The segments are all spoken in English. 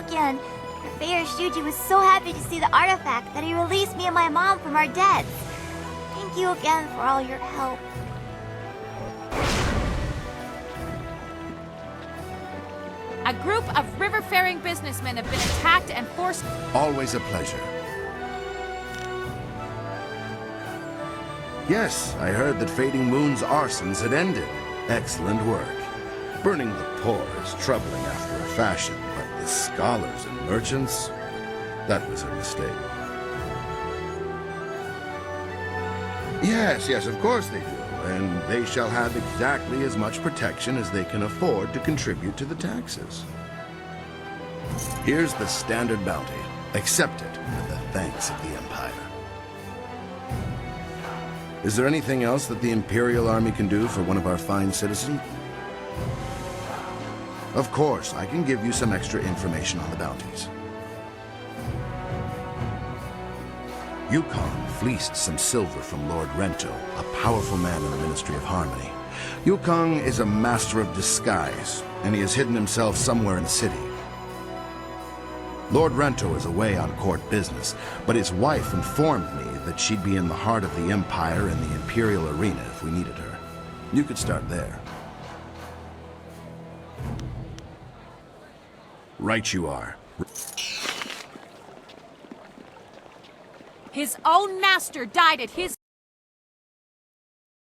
again. Purveyor Shuji was so happy to see the artifact that he released me and my mom from our debts. Thank you again for all your help. A group of river-faring businessmen have been attacked and forced... Always a pleasure. Yes, I heard that Fading Moon's arsons had ended. Excellent work. Burning the poor is troubling after a fashion, but the scholars and merchants, that was a mistake. Yes, of course they do. And they shall have exactly as much protection as they can afford to contribute to the taxes. Here's the standard bounty. Accept it with the thanks of the Empire. Is there anything else that the Imperial Army can do for one of our fine citizens? Of course, I can give you some extra information on the bounties. Yukong fleeced some silver from Lord Rento, a powerful man in the Ministry of Harmony. Yukong is a master of disguise, and he has hidden himself somewhere in the city. Lord Rento is away on court business, but his wife informed me that she'd be in the heart of the Empire in the Imperial Arena if we needed her. You could start there. Right you are. His own master died at his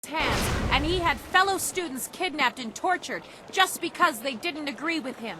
hands, and he had fellow students kidnapped and tortured just because they didn't agree with him.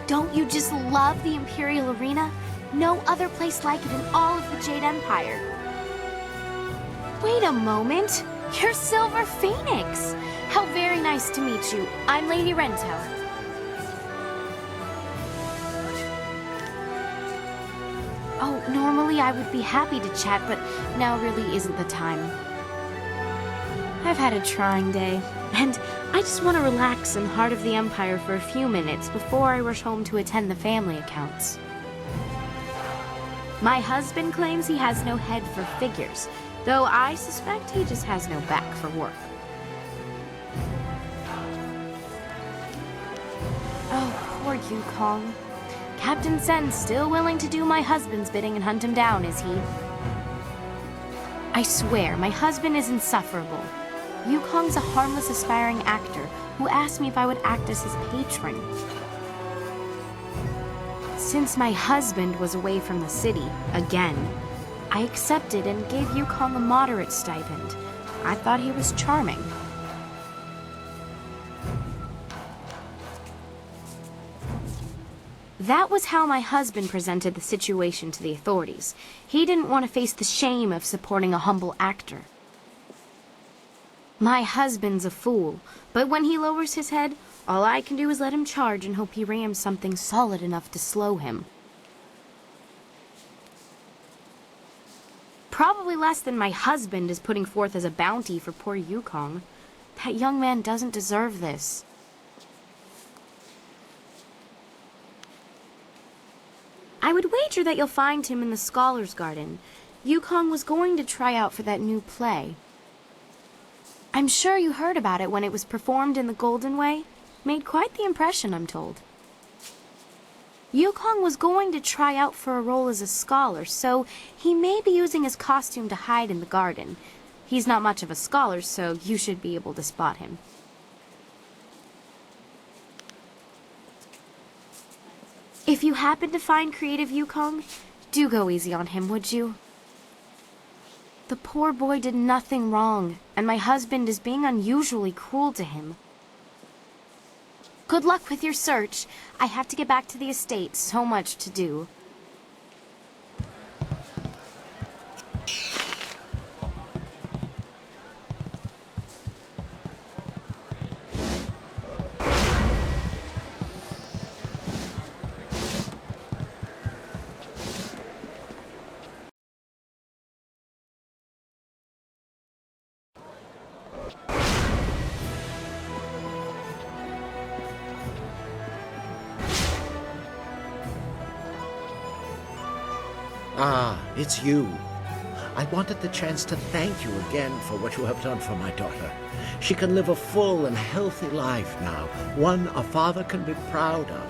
Don't you just love the Imperial Arena? No other place like it in all of the Jade Empire. Wait a moment. You're Silver Phoenix. How very nice to meet you. I'm Lady Rento. Oh, normally I would be happy to chat, but now really isn't the time. I've had a trying day, and I just want to relax in the heart of the Empire for a few minutes before I rush home to attend the family accounts. My husband claims he has no head for figures, though I suspect he just has no back for work. Oh, poor Yukong. Captain Sen's still willing to do my husband's bidding and hunt him down, is he? I swear, my husband is insufferable. Yukong's a harmless aspiring actor who asked me if I would act as his patron. Since my husband was away from the city, again, I accepted and gave Yukong a moderate stipend. I thought he was charming. That was how my husband presented the situation to the authorities. He didn't want to face the shame of supporting a humble actor. My husband's a fool, but when he lowers his head, all I can do is let him charge and hope he rams something solid enough to slow him. Probably less than my husband is putting forth as a bounty for poor Yukong. That young man doesn't deserve this. I would wager that you'll find him in the Scholars' Garden. Yukong was going to try out for that new play. I'm sure you heard about it when it was performed in the Golden Way. Made quite the impression, I'm told. Yukong was going to try out for a role as a scholar, so he may be using his costume to hide in the garden. He's not much of a scholar, so you should be able to spot him. If you happen to find creative Yukong, do go easy on him, would you? The poor boy did nothing wrong, and my husband is being unusually cruel to him. Good luck with your search. I have to get back to the estate, so much to do. Ah, it's you. I wanted the chance to thank you again for what you have done for my daughter. She can live a full and healthy life now, one a father can be proud of.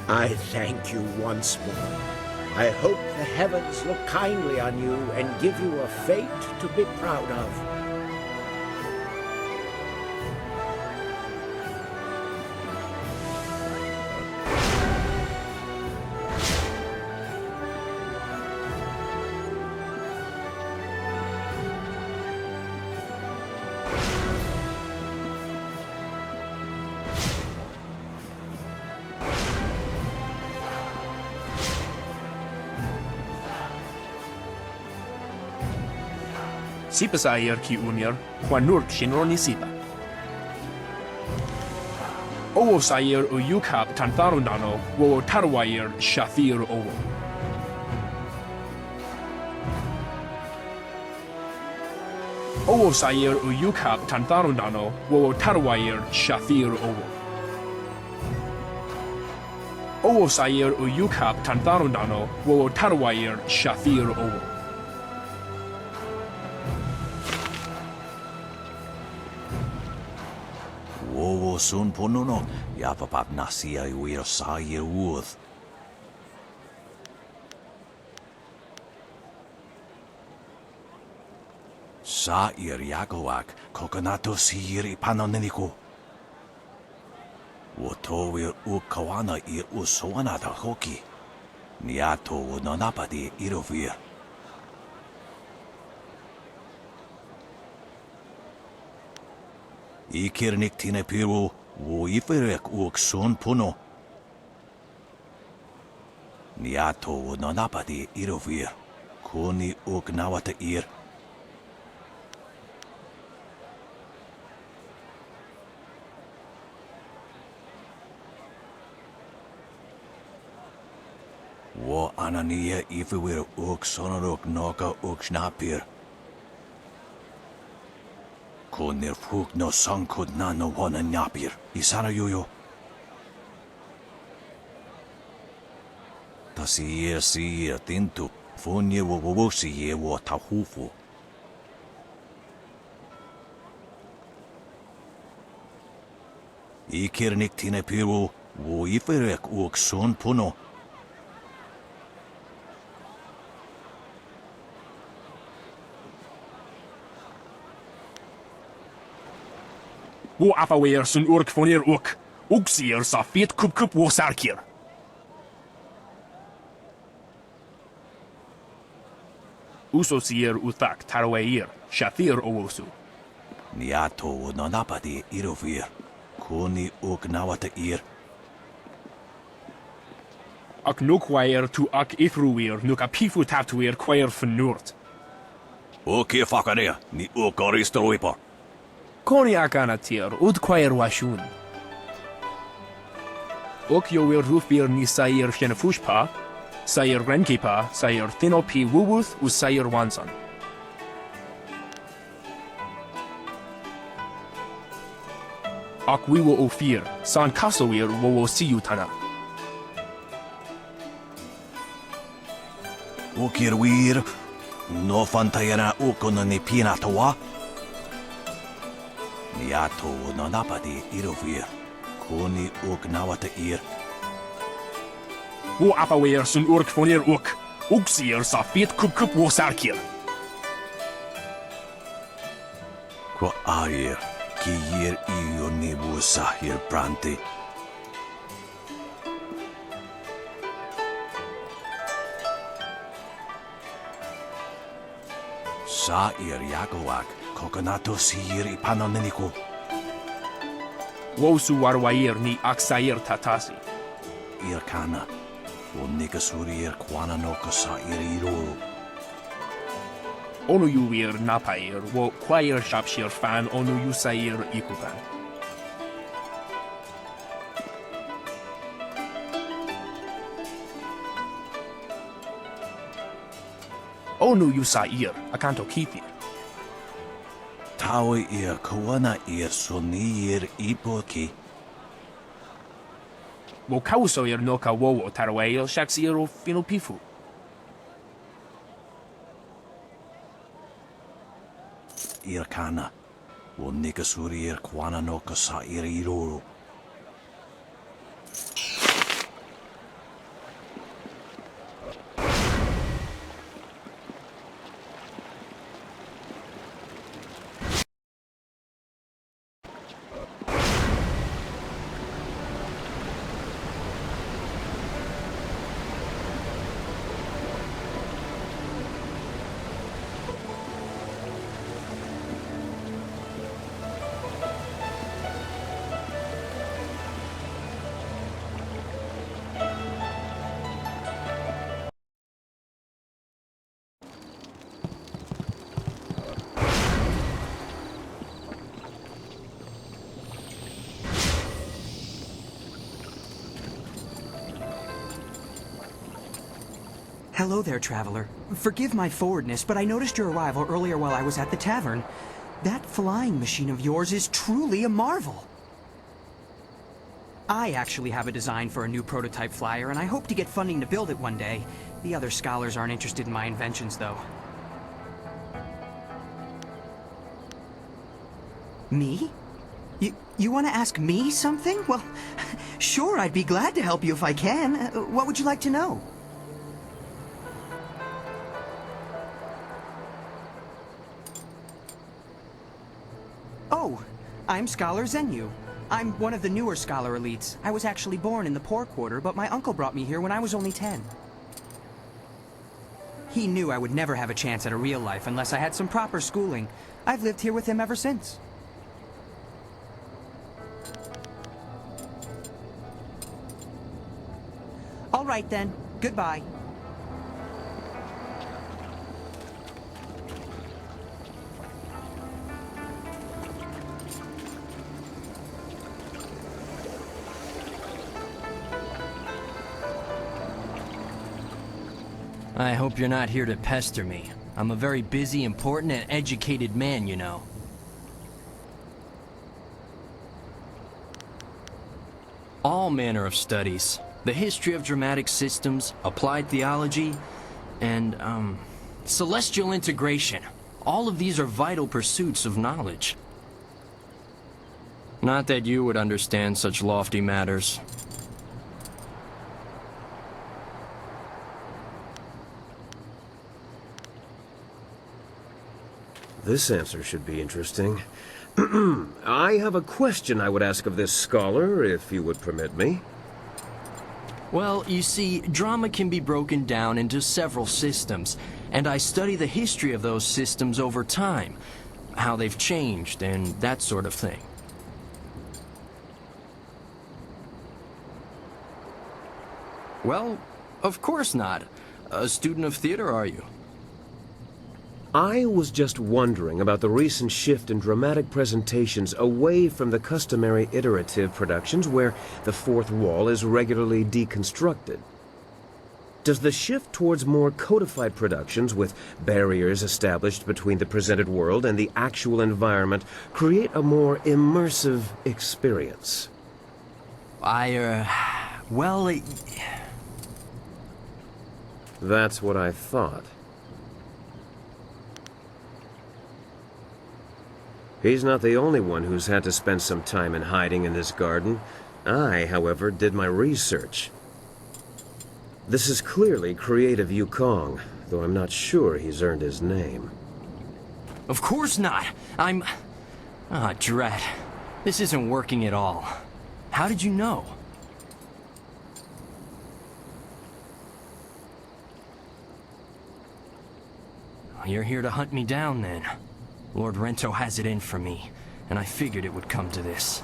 I thank you once more. I hope the heavens look kindly on you and give you a fate to be proud of. Sipa sa ayer ki unir, Juanurk shinroni sipa. Owo sa ayer o yukap tantarundano, wo tarwayer shathir owo. Owo sa ayer o yukap tantarundano, wo tarwayer shathir owo. Owo sa ayer o yukap tantarundano, wo tarwayer shathir owo. Wowo sun ponuno, yapapap nasia uir sa ye uth. Sa ir yagoak, kokonato sir ipanoneniko. Woto ir ukawana ir usoana da hoki. Niato nonapadi irovir. Ikirnik tine piru, wo iferek uk sun puno. Niato nonapadi irovir. Kuni uk nawata ir. Wo anania ifewir uk sonoruk noka uk snapir. Kunir fuk no sankud na no wana nyapir. Isana yuyo. Ta siir tintu. Funye wo siye wo tahufu. Ikirnik tine piru. Wo iferek uk sun puno. Wo afawer sun urk fonir uk. Uksier sa fit kup wo sarkir. Uso sier uthak tarwair, shathir owosu. Niato nonapadi irovir. Kuni uk nawata ir. Ak nukwair tu ak ithruir nuk apifu taftuir kwair fnurt. Oke fakarea, ni uk oristoipa. Koni akanatir ud kwair washun. Ok yoir rufir ni sair shenefushpa, sair renkipa, sair thinopi wuwuth u sair wansan. Ak wiwo ofir, san kasowir wo siyutana. Okir wir, no fantayana ukona ni pinatawa. Niato nonapadi irovir. Kuni uk nawata ir. Wo afawer sun urk fonir uk. Uksier sa fit kup wo sarkir. Ko air, ki ir iyo nibu sahir branti. Sa ir yagoak, kokonato sir ipanoneniko. Wo su warwair ni aksair tatasi. Ir kana, wo nikasuri ir kwana no kasa ir iroro. Onu yuir napair wo kwair shapshir fan onu yusair ikupan. Onu yusair akanto kithir. Tawe ir kawana ir soni ir ipoki. Wo kausoir noka wowo tarwail shaksir o finopifu. irkana. O nikasuri irkwana no kasa iriru. Hello there, traveler. Forgive my forwardness, but I noticed your arrival earlier while I was at the tavern. That flying machine of yours is truly a marvel. I actually have a design for a new prototype flyer, and I hope to get funding to build it one day. The other scholars aren't interested in my inventions, though. Me? You want to ask me something? Well, sure, I'd be glad to help you if I can. What would you like to know? Oh, I'm Scholar Zenyu. I'm one of the newer Scholar elites. I was actually born in the poor quarter, but my uncle brought me here when I was only 10. He knew I would never have a chance at a real life unless I had some proper schooling. I've lived here with him ever since. All right then. Goodbye. I hope you're not here to pester me. I'm a very busy, important, and educated man, you know. All manner of studies. The history of dramatic systems, applied theology, and, celestial integration. All of these are vital pursuits of knowledge. Not that you would understand such lofty matters. This answer should be interesting. I have a question I would ask of this scholar, if you would permit me. Well, you see, drama can be broken down into several systems, and I study the history of those systems over time, how they've changed, and that sort of thing. Well, of course not. A student of theater, are you? I was just wondering about the recent shift in dramatic presentations away from the customary iterative productions where the fourth wall is regularly deconstructed. Does the shift towards more codified productions with barriers established between the presented world and the actual environment create a more immersive experience? Well, That's what I thought. He's not the only one who's had to spend some time in hiding in this garden. I, however, did my research. This is clearly creative Yukong, though I'm not sure he's earned his name. of course not. Ah, drat. This isn't working at all. How did you know? You're here to hunt me down, then. Lord Rento has it in for me, and I figured it would come to this.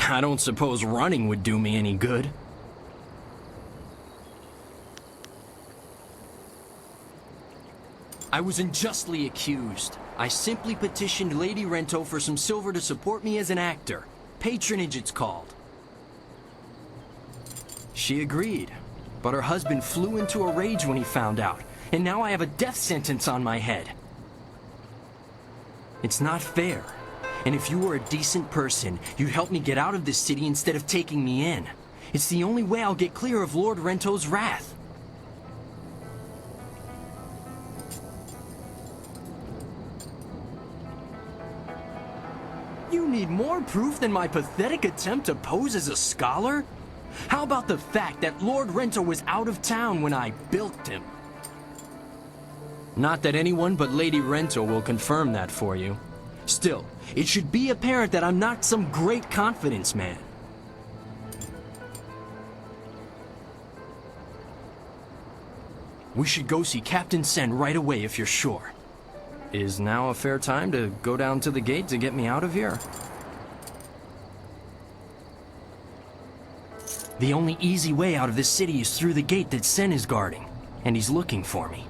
I don't suppose running would do me any good. I was unjustly accused. I simply petitioned Lady Rento for some silver to support me as an actor. Patronage, it's called. She agreed, but her husband flew into a rage when he found out, and now I have a death sentence on my head. It's not fair. And if you were a decent person, you'd help me get out of this city instead of taking me in. It's the only way I'll get clear of Lord Rento's wrath. You need more proof than my pathetic attempt to pose as a scholar? How about the fact that Lord Rento was out of town when I bilked him? Not that anyone but Lady Rento will confirm that for you. Still, it should be apparent that I'm not some great confidence man. We should go see Captain Sen right away if you're sure. Is now a fair time to go down to the gate to get me out of here? The only easy way out of this city is through the gate that Sen is guarding, and he's looking for me.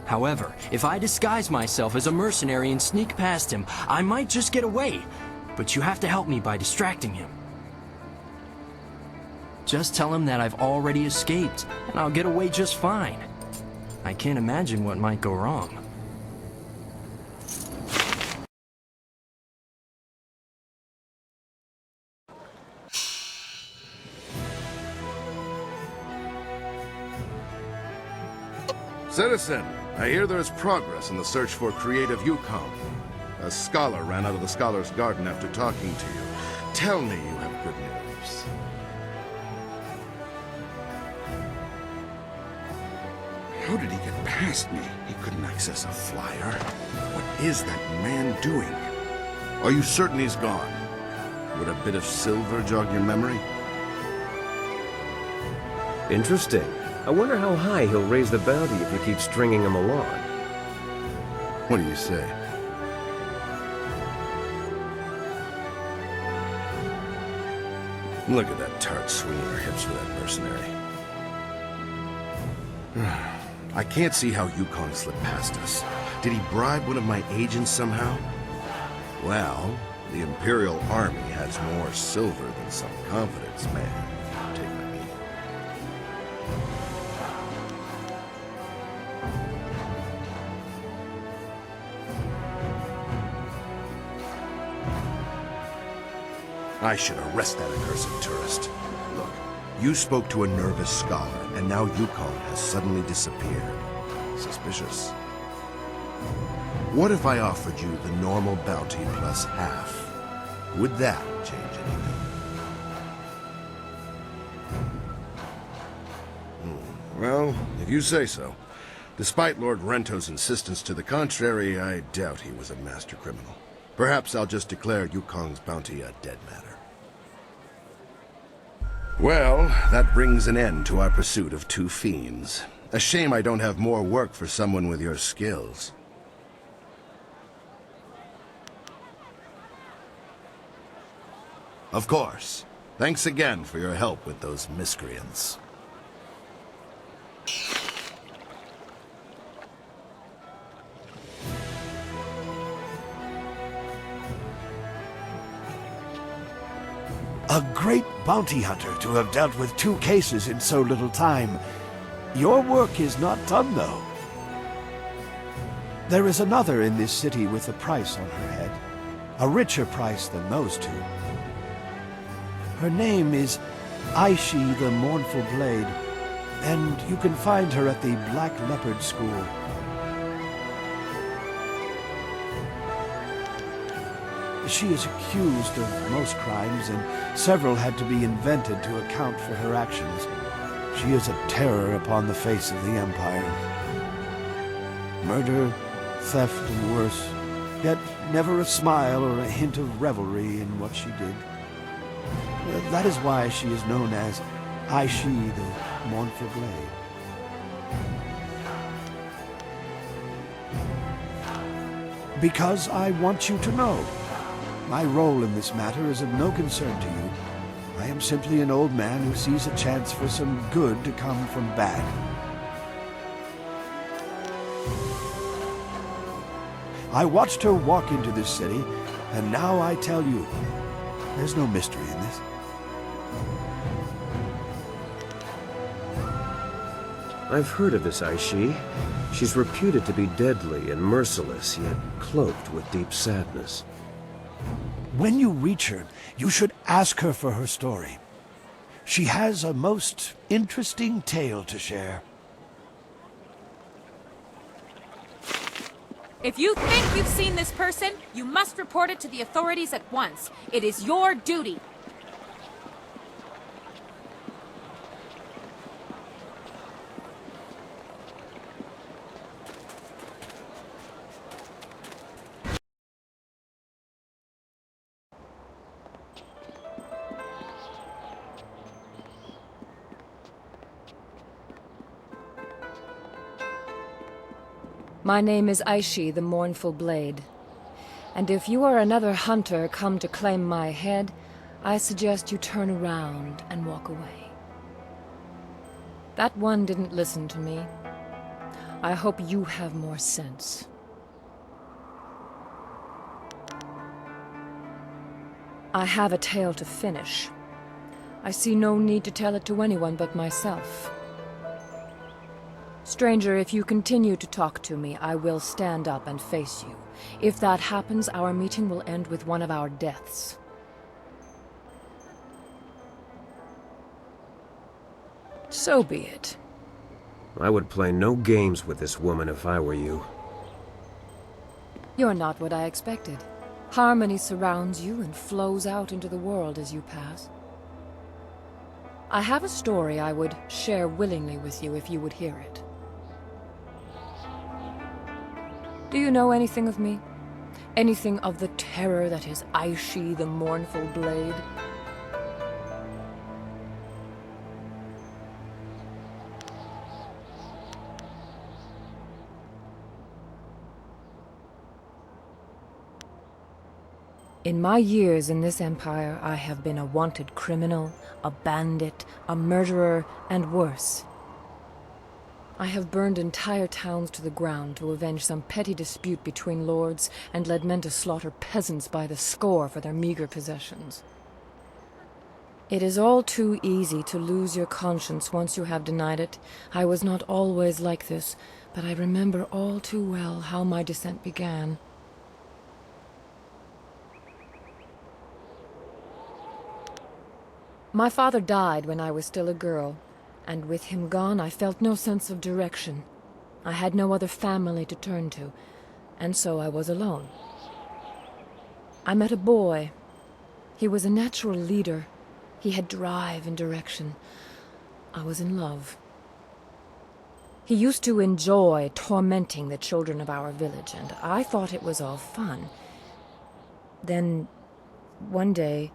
However, if I disguise myself as a mercenary and sneak past him, I might just get away, but you have to help me by distracting him. Just tell him that I've already escaped, and I'll get away just fine. I can't imagine what might go wrong. Citizen, I hear there is progress in the search for creative Yukon. A scholar ran out of the Scholar's Garden after talking to you. Tell me you have good news. How did he get past me? He couldn't access a flyer. What is that man doing? Are you certain he's gone? Would a bit of silver jog your memory? Interesting. I wonder how high he'll raise the bounty if you keep stringing him along. What do you say? Look at that tart swinging her hips for that mercenary. I can't see how Yukon slipped past us. Did he bribe one of my agents somehow? Well, the Imperial Army has more silver than some confidence man. Take my meaning. I should arrest that accursed tourist. Look, you spoke to a nervous scholar, and now Yukon has suddenly disappeared. Suspicious. What if I offered you the normal bounty plus half? Would that change anything? Well, if you say so. Despite Lord Rento's insistence to the contrary, I doubt he was a master criminal. Perhaps I'll just declare Yukon's bounty a dead matter. Well, that brings an end to our pursuit of two fiends. A shame I don't have more work for someone with your skills. Of course. Thanks again for your help with those miscreants. A great bounty hunter to have dealt with two cases in so little time. Your work is not done, though. There is another in this city with a price on her head. A richer price than those two. Her name is Aishi the Mournful Blade, and you can find her at the Black Leopard School. She is accused of most crimes, and several had to be invented to account for her actions. She is a terror upon the face of the Empire. Murder, theft, and worse, yet never a smile or a hint of revelry in what she did. That is why she is known as Aishi the Mournful Blade. Because I want you to know. My role in this matter is of no concern to you. I am simply an old man who sees a chance for some good to come from bad. I watched her walk into this city, and now I tell you, there's no mystery in this. I've heard of this Aishi. She's reputed to be deadly and merciless, yet cloaked with deep sadness. When you reach her, you should ask her for her story. She has a most interesting tale to share. If you think you've seen this person, you must report it to the authorities at once. It is your duty. My name is Aishi, the Mournful Blade. And if you are another hunter come to claim my head, I suggest you turn around and walk away. That one didn't listen to me. I hope you have more sense. I have a tale to finish. I see no need to tell it to anyone but myself. Stranger, if you continue to talk to me, I will stand up and face you. If that happens, our meeting will end with one of our deaths. So be it. I would play no games with this woman if I were you. You're not what I expected. Harmony surrounds you and flows out into the world as you pass. I have a story I would share willingly with you if you would hear it. Do you know anything of me? Anything of the terror that is Aishi, the Mournful Blade? In my years in this empire, I have been a wanted criminal, a bandit, a murderer, and worse. I have burned entire towns to the ground to avenge some petty dispute between lords and led men to slaughter peasants by the score for their meager possessions. It is all too easy to lose your conscience once you have denied it. I was not always like this, but I remember all too well how my descent began. My father died when I was still a girl. And with him gone, I felt no sense of direction. I had no other family to turn to, and so I was alone. I met a boy. He was a natural leader. He had drive and direction. I was in love. He used to enjoy tormenting the children of our village, and I thought it was all fun. Then, one day,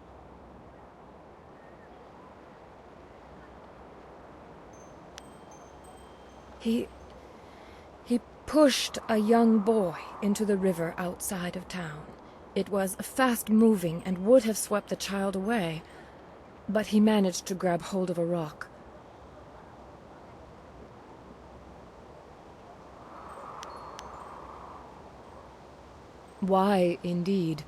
He pushed a young boy into the river outside of town. It was fast-moving and would have swept the child away, but he managed to grab hold of a rock. Why, indeed.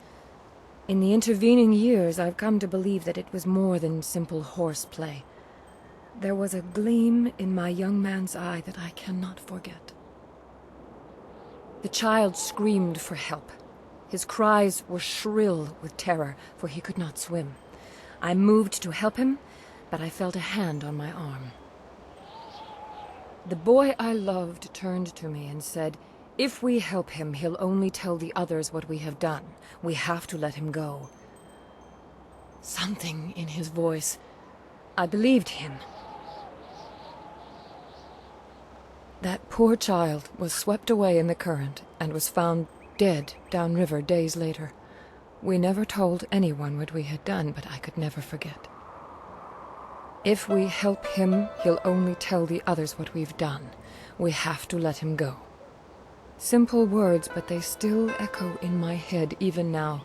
In the intervening years, I've come to believe that it was more than simple horseplay. There was a gleam in my young man's eye that I cannot forget. The child screamed for help. His cries were shrill with terror, for he could not swim. I moved to help him, but I felt a hand on my arm. The boy I loved turned to me and said, "If we help him, he'll only tell the others what we have done. We have to let him go." Something in his voice. I believed him. That poor child was swept away in the current and was found dead downriver days later. We never told anyone what we had done, but I could never forget. If we help him, he'll only tell the others what we've done. We have to let him go. Simple words, but they still echo in my head even now.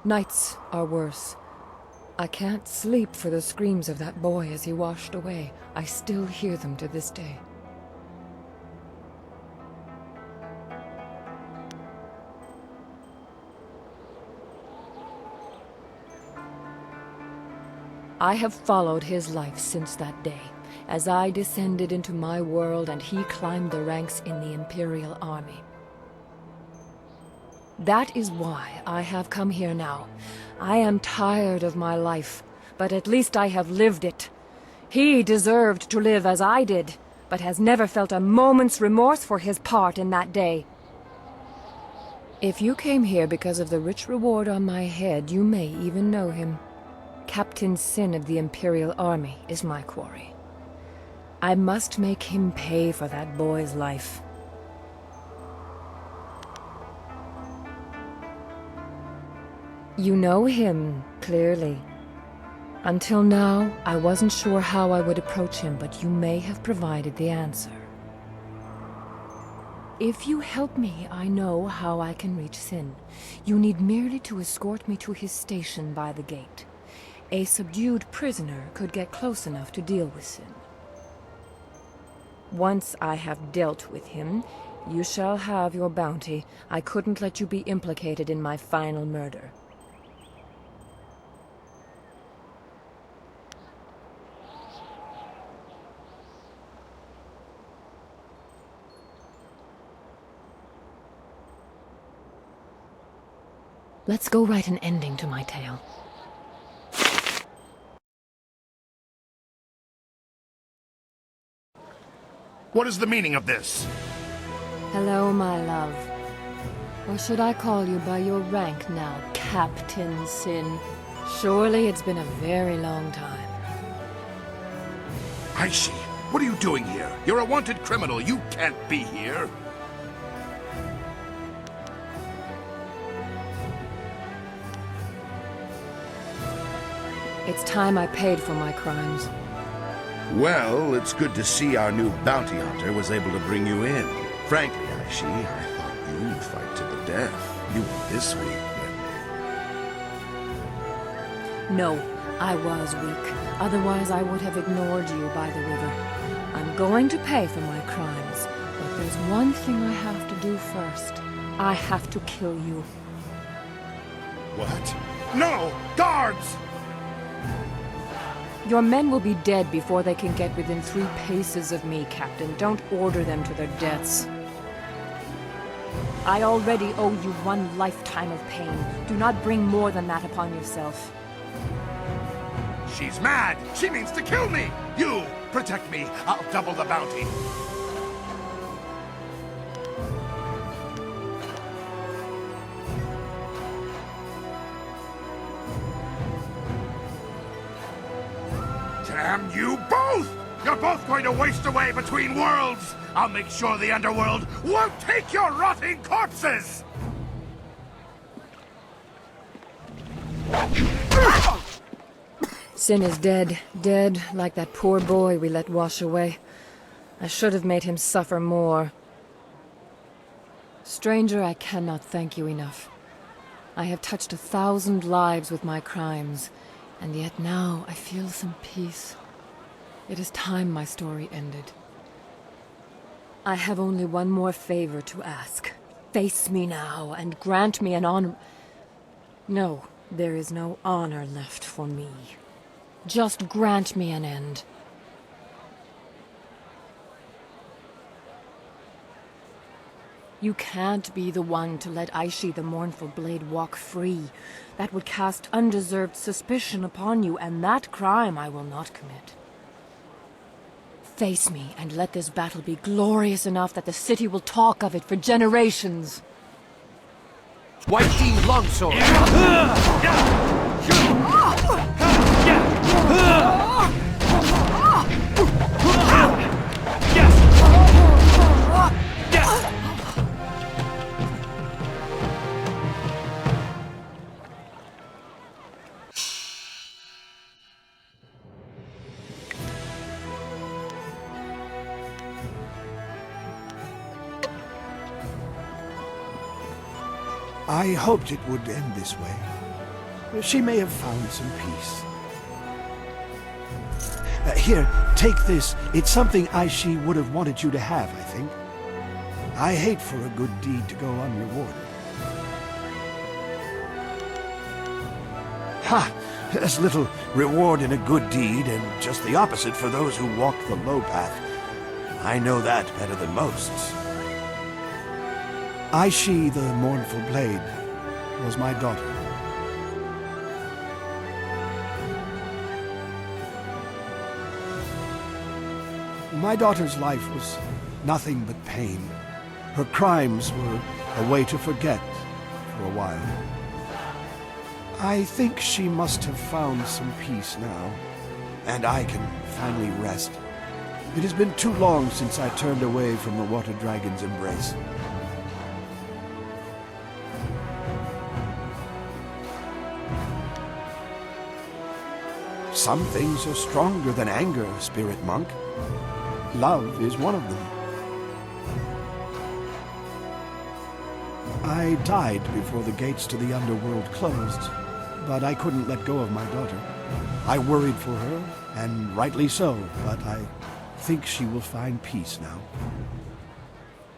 Nights are worse. I can't sleep for the screams of that boy as he washed away. I still hear them to this day. I have followed his life since that day, as I descended into my world and he climbed the ranks in the Imperial Army. That is why I have come here now. I am tired of my life, but at least I have lived it. He deserved to live as I did, but has never felt a moment's remorse for his part in that day. If you came here because of the rich reward on my head, you may even know him. Captain Sin of the Imperial Army is my quarry. I must make him pay for that boy's life. You know him, clearly. Until now, I wasn't sure how I would approach him, but you may have provided the answer. If you help me, I know how I can reach Sin. You need merely to escort me to his station by the gate. A subdued prisoner could get close enough to deal with Sin. Once I have dealt with him, you shall have your bounty. I couldn't let you be implicated in my final murder. Let's go write an ending to my tale. What is the meaning of this? Hello, my love. Or should I call you by your rank now, Captain Sin? Surely it's been a very long time. Aishi, what are you doing here? You're a wanted criminal. You can't be here. It's time I paid for my crimes. Well, it's good to see our new bounty hunter was able to bring you in. Frankly, Aishi, I thought you'd fight to the death. You were this weak when... No, I was weak. Otherwise, I would have ignored you by the river. I'm going to pay for my crimes, but there's one thing I have to do first. I have to kill you. What? No! Guards! Your men will be dead before they can get within 3 paces of me, Captain. Don't order them to their deaths. I already owe you 1 lifetime of pain. Do not bring more than that upon yourself. She's mad! She means to kill me! You! Protect me! I'll double the bounty! Damn you both! You're both going to waste away between worlds! I'll make sure the underworld won't take your rotting corpses! Sin is dead. Dead like that poor boy we let wash away. I should have made him suffer more. Stranger, I cannot thank you enough. I have touched 1,000 lives with my crimes, and yet now I feel some peace. It is time my story ended. I have only one more favor to ask. Face me now, and grant me an honor... No, there is no honor left for me. Just grant me an end. You can't be the one to let Aishi the Mournful Blade walk free. That would cast undeserved suspicion upon you, and that crime I will not commit. Face me, and let this battle be glorious enough that the city will talk of it for generations. White Dean Longsword! I hoped it would end this way. She may have found some peace. Here, take this. It's something Aishi would have wanted you to have, I think. I hate for a good deed to go unrewarded. Ha! There's little reward in a good deed, and just the opposite for those who walk the low path. I know that better than most. Aishi the Mournful Blade was my daughter. My daughter's life was nothing but pain. Her crimes were a way to forget for a while. I think she must have found some peace now, and I can finally rest. It has been too long since I turned away from the Water Dragon's embrace. Some things are stronger than anger, Spirit Monk. Love is one of them. I died before the gates to the underworld closed, but I couldn't let go of my daughter. I worried for her, and rightly so, but I think she will find peace now.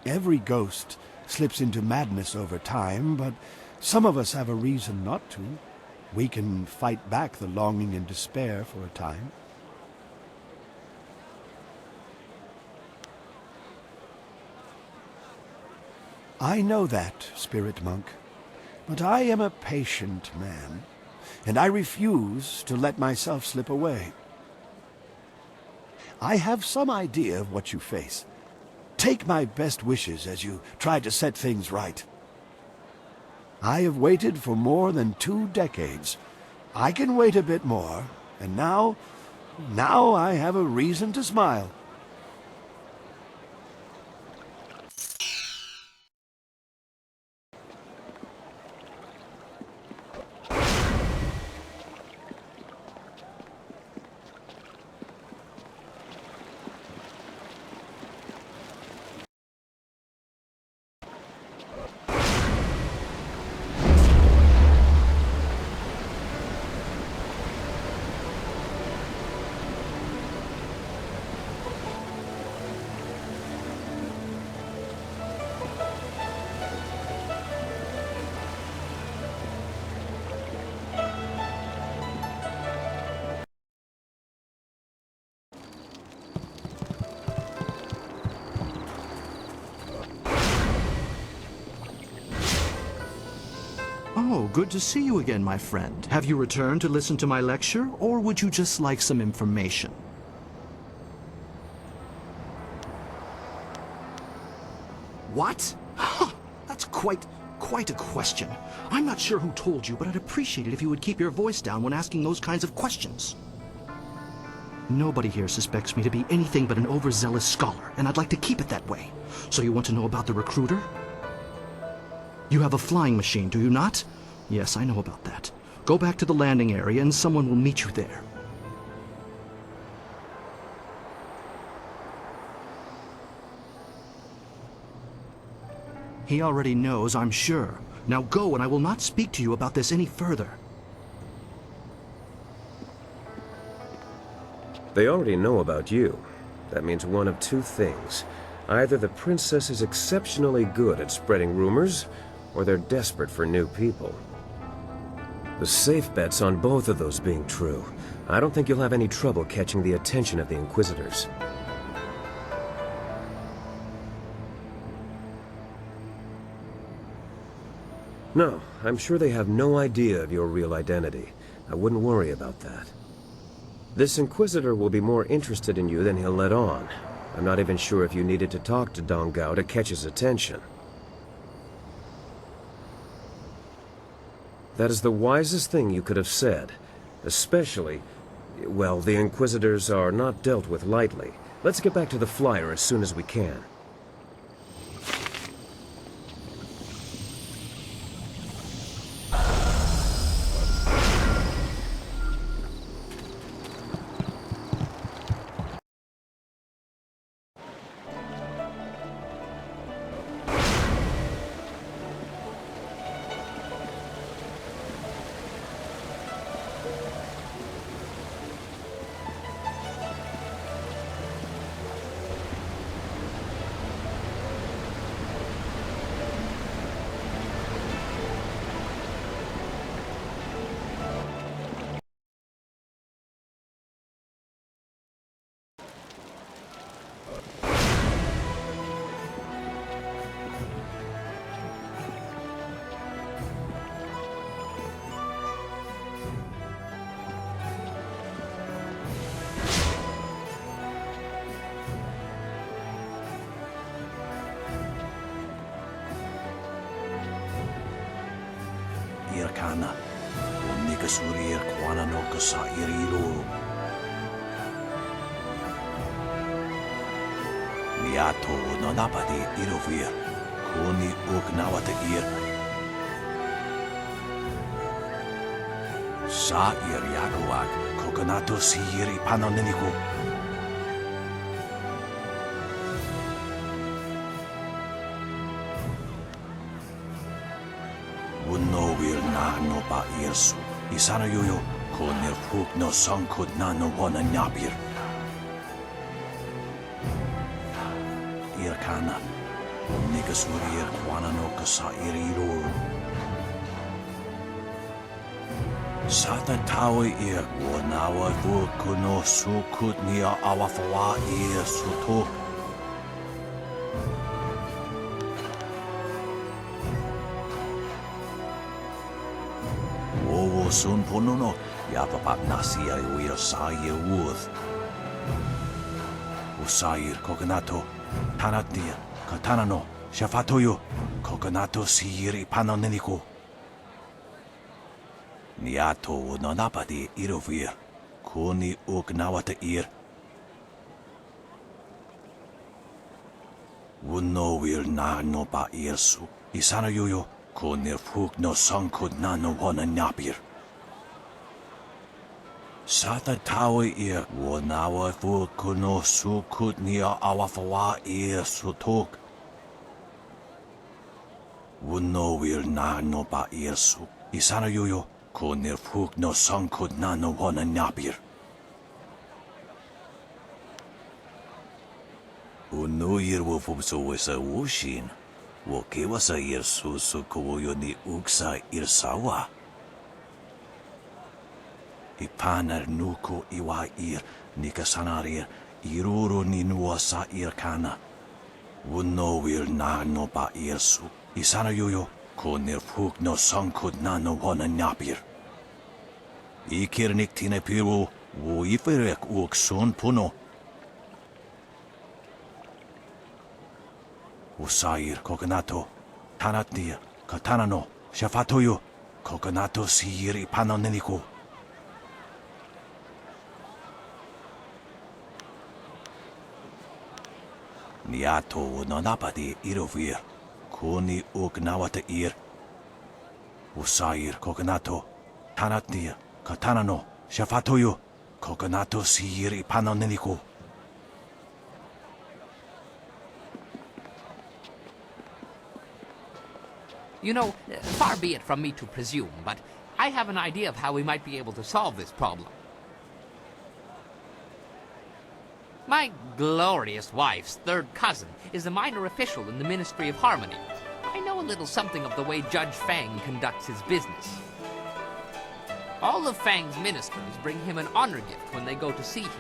Every ghost slips into madness over time, but some of us have a reason not to. We can fight back the longing and despair for a time. I know that, Spirit Monk, but I am a patient man, and I refuse to let myself slip away. I have some idea of what you face. Take my best wishes as you try to set things right. I have waited for more than 2 decades. I can wait a bit more, and now I have a reason to smile. Oh, good to see you again, my friend. Have you returned to listen to my lecture, or would you just like some information? What? That's quite a question. I'm not sure who told you, but I'd appreciate it if you would keep your voice down when asking those kinds of questions. Nobody here suspects me to be anything but an overzealous scholar, and I'd like to keep it that way. So you want to know about the recruiter? You have a flying machine, do you not? Yes, I know about that. Go back to the landing area and someone will meet you there. He already knows, I'm sure. Now go, and I will not speak to you about this any further. They already know about you. That means one of 2 things. Either the princess is exceptionally good at spreading rumors, or they're desperate for new people. The safe bet's on both of those being true. I don't think you'll have any trouble catching the attention of the Inquisitors. No, I'm sure they have no idea of your real identity. I wouldn't worry about that. This Inquisitor will be more interested in you than he'll let on. I'm not even sure if you needed to talk to Dong Gao to catch his attention. That is the wisest thing you could have said. Especially, well, the Inquisitors are not dealt with lightly. Let's get back to the flyer as soon as we can. kana. Unika surir kwana no kasa irilo. Niato no napadi irovir. Kuni uknawata ir. Sa ir yaguak. Kokonato siri panoniniku. Wunno wir na no pa irsu. Isana yoyo. Konir fuk no sankut na no wana nyapir. Irkana. Nika surir kwana no kasa iriro. Sata tawe ir wanawa vukuno sukut nia awafawa ir sutuk. Wowo sun pununo yapapak nasia uir sair wuth. Usair kokonato tanatia katanano shafatoyo kokonato sir ipanoneniko. Niato no napadi irovir. Kuni uknawata ir. Wunno wir na no pa irsu. Isana yoyo. Konir fuk no sankut na no wana nyapir. Sata tawe ir. Wanawa fuk no sukut nia awafawa ir sutuk. Wunno wir na no pa irsu. Isana yoyo. Konir fuk no sankut na no wana nyapir. Unu ir wo fubso wesa wushin. Wo kewasa ir susu kuwoyo ni uksa ir sawa. Ipanar nuko iwa ir nikasanarir iruro ni nuasa ir kana. Wunno wir na no pa irsu. Isana yoyo. Konir fuk no sankut na no wana nyapir. Ikirnik tine piru wo iferek uk sun puno. Usair kokonato tanatnia katanano shafatoyo kokonato sir ipanoneniko. Niato no napadi irovir. Kuni uknawata ir. Usair kokonato tanatnia katanano shafatoyo kokonato sir ipanoneniko. You know, far be it from me to presume, but I have an idea of how we might be able to solve this problem. My glorious wife's third cousin is a minor official in the Ministry of Harmony. I know a little something of the way Judge Fang conducts his business. All of Fang's ministers bring him an honor gift when they go to see him,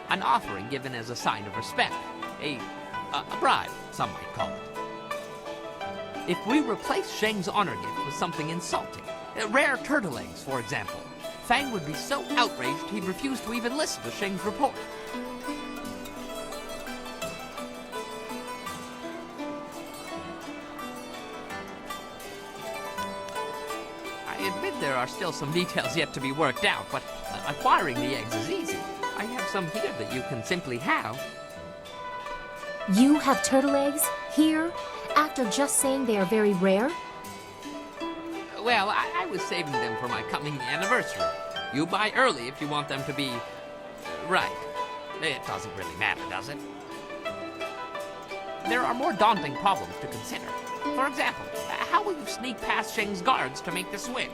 an offering given as a sign of respect, a bribe, some might call it. If we replace Sheng's honor gift with something insulting, rare turtle eggs, for example, Fang would be so outraged he'd refuse to even listen to Sheng's report. I admit there are still some details yet to be worked out, but acquiring the eggs is easy. I have some here that you can simply have. You have turtle eggs? Here? After just saying they are very rare? Well, I was saving them for my coming anniversary. You buy early if you want them to be... right. It doesn't really matter, does it? There are more daunting problems to consider. For example, how will you sneak past Sheng's guards to make the switch?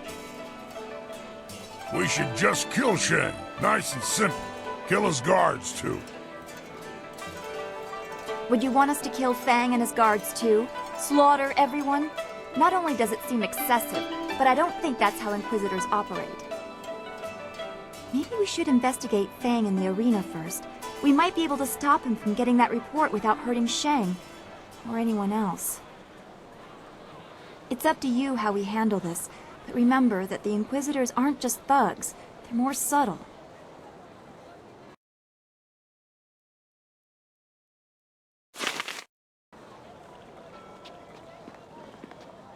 We should just kill Sheng. Nice and simple. Kill his guards, too. Would you want us to kill Fang and his guards too? Slaughter everyone? Not only does it seem excessive, but I don't think that's how Inquisitors operate. Maybe we should investigate Fang in the arena first. We might be able to stop him from getting that report without hurting Sheng. Or anyone else. It's up to you how we handle this, but remember that the Inquisitors aren't just thugs. They're more subtle.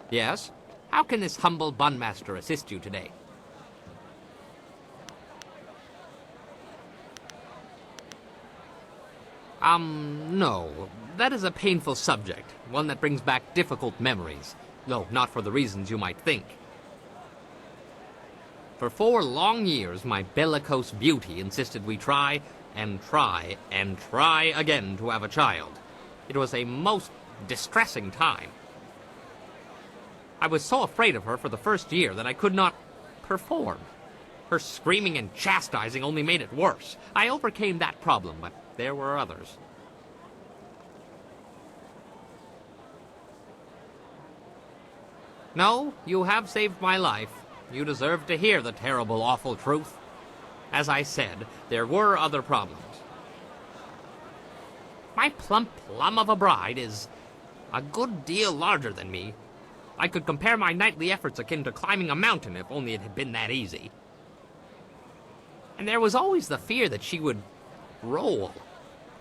Yes? How can this humble bunmaster assist you today? No. That is a painful subject, one that brings back difficult memories, though not for the reasons you might think. For 4 long years, my bellicose beauty insisted we try, and try, and try again to have a child. It was a most distressing time. I was so afraid of her for the first year that I could not perform. Her screaming and chastising only made it worse. I overcame that problem, but there were others. No, you have saved my life. You deserve to hear the terrible, awful truth. As I said, there were other problems. My plump plum of a bride is a good deal larger than me. I could compare my nightly efforts akin to climbing a mountain if only it had been that easy. And there was always the fear that she would roll.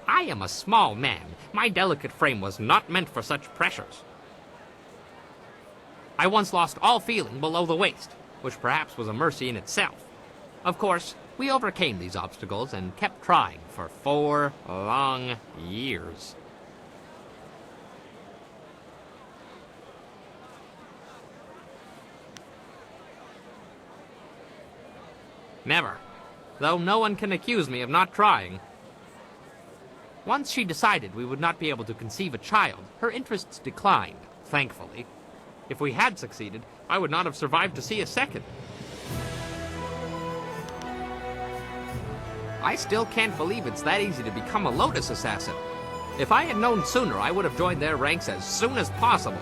I am a small man. My delicate frame was not meant for such pressures. I once lost all feeling below the waist, which perhaps was a mercy in itself. Of course, we overcame these obstacles and kept trying for 4 long years. Never. Though no one can accuse me of not trying. Once she decided we would not be able to conceive a child, her interests declined, thankfully. If we had succeeded, I would not have survived to see a second. I still can't believe it's that easy to become a Lotus assassin. If I had known sooner, I would have joined their ranks as soon as possible.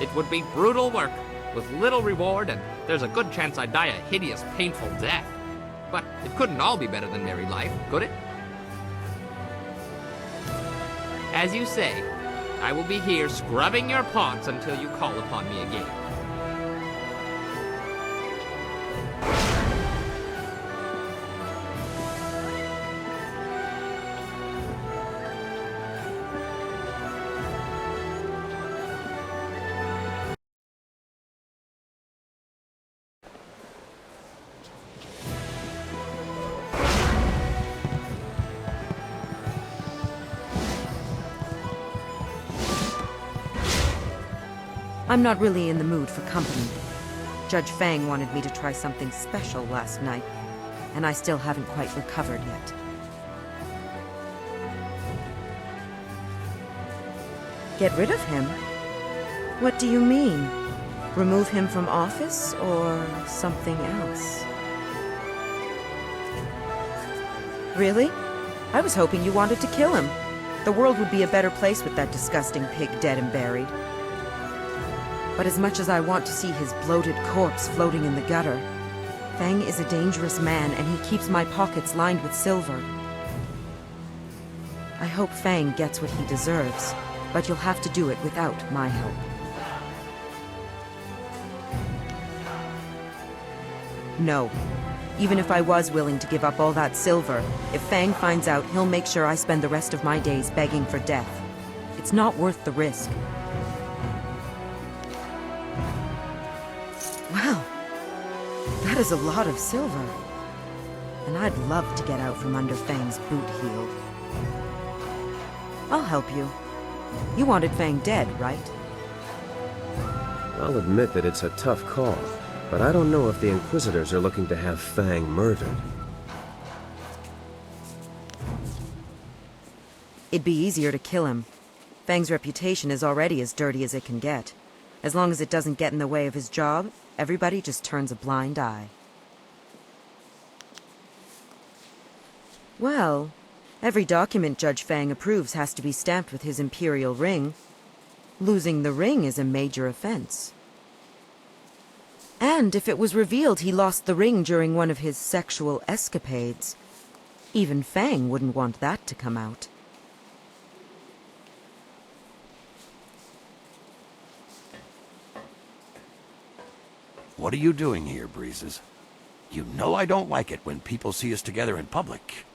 It would be brutal work, with little reward, and there's a good chance I'd die a hideous, painful death. But it couldn't all be better than married life, could it? As you say, I will be here scrubbing your pots until you call upon me again. I'm not really in the mood for company. Judge Fang wanted me to try something special last night, and I still haven't quite recovered yet. Get rid of him? What do you mean? Remove him from office, or something else? Really? I was hoping you wanted to kill him. The world would be a better place with that disgusting pig dead and buried. But as much as I want to see his bloated corpse floating in the gutter, Fang is a dangerous man, and he keeps my pockets lined with silver. I hope Fang gets what he deserves, but you'll have to do it without my help. No. Even if I was willing to give up all that silver, if Fang finds out, he'll make sure I spend the rest of my days begging for death. It's not worth the risk. Wow, that is a lot of silver. And I'd love to get out from under Fang's boot heel. I'll help you. You wanted Fang dead, right? I'll admit that it's a tough call, but I don't know if the Inquisitors are looking to have Fang murdered. It'd be easier to kill him. Fang's reputation is already as dirty as it can get. As long as it doesn't get in the way of his job, everybody just turns a blind eye. Well, every document Judge Fang approves has to be stamped with his imperial ring. Losing the ring is a major offense. And if it was revealed he lost the ring during one of his sexual escapades, even Fang wouldn't want that to come out. What are you doing here, Breezes? You know I don't like it when people see us together in public.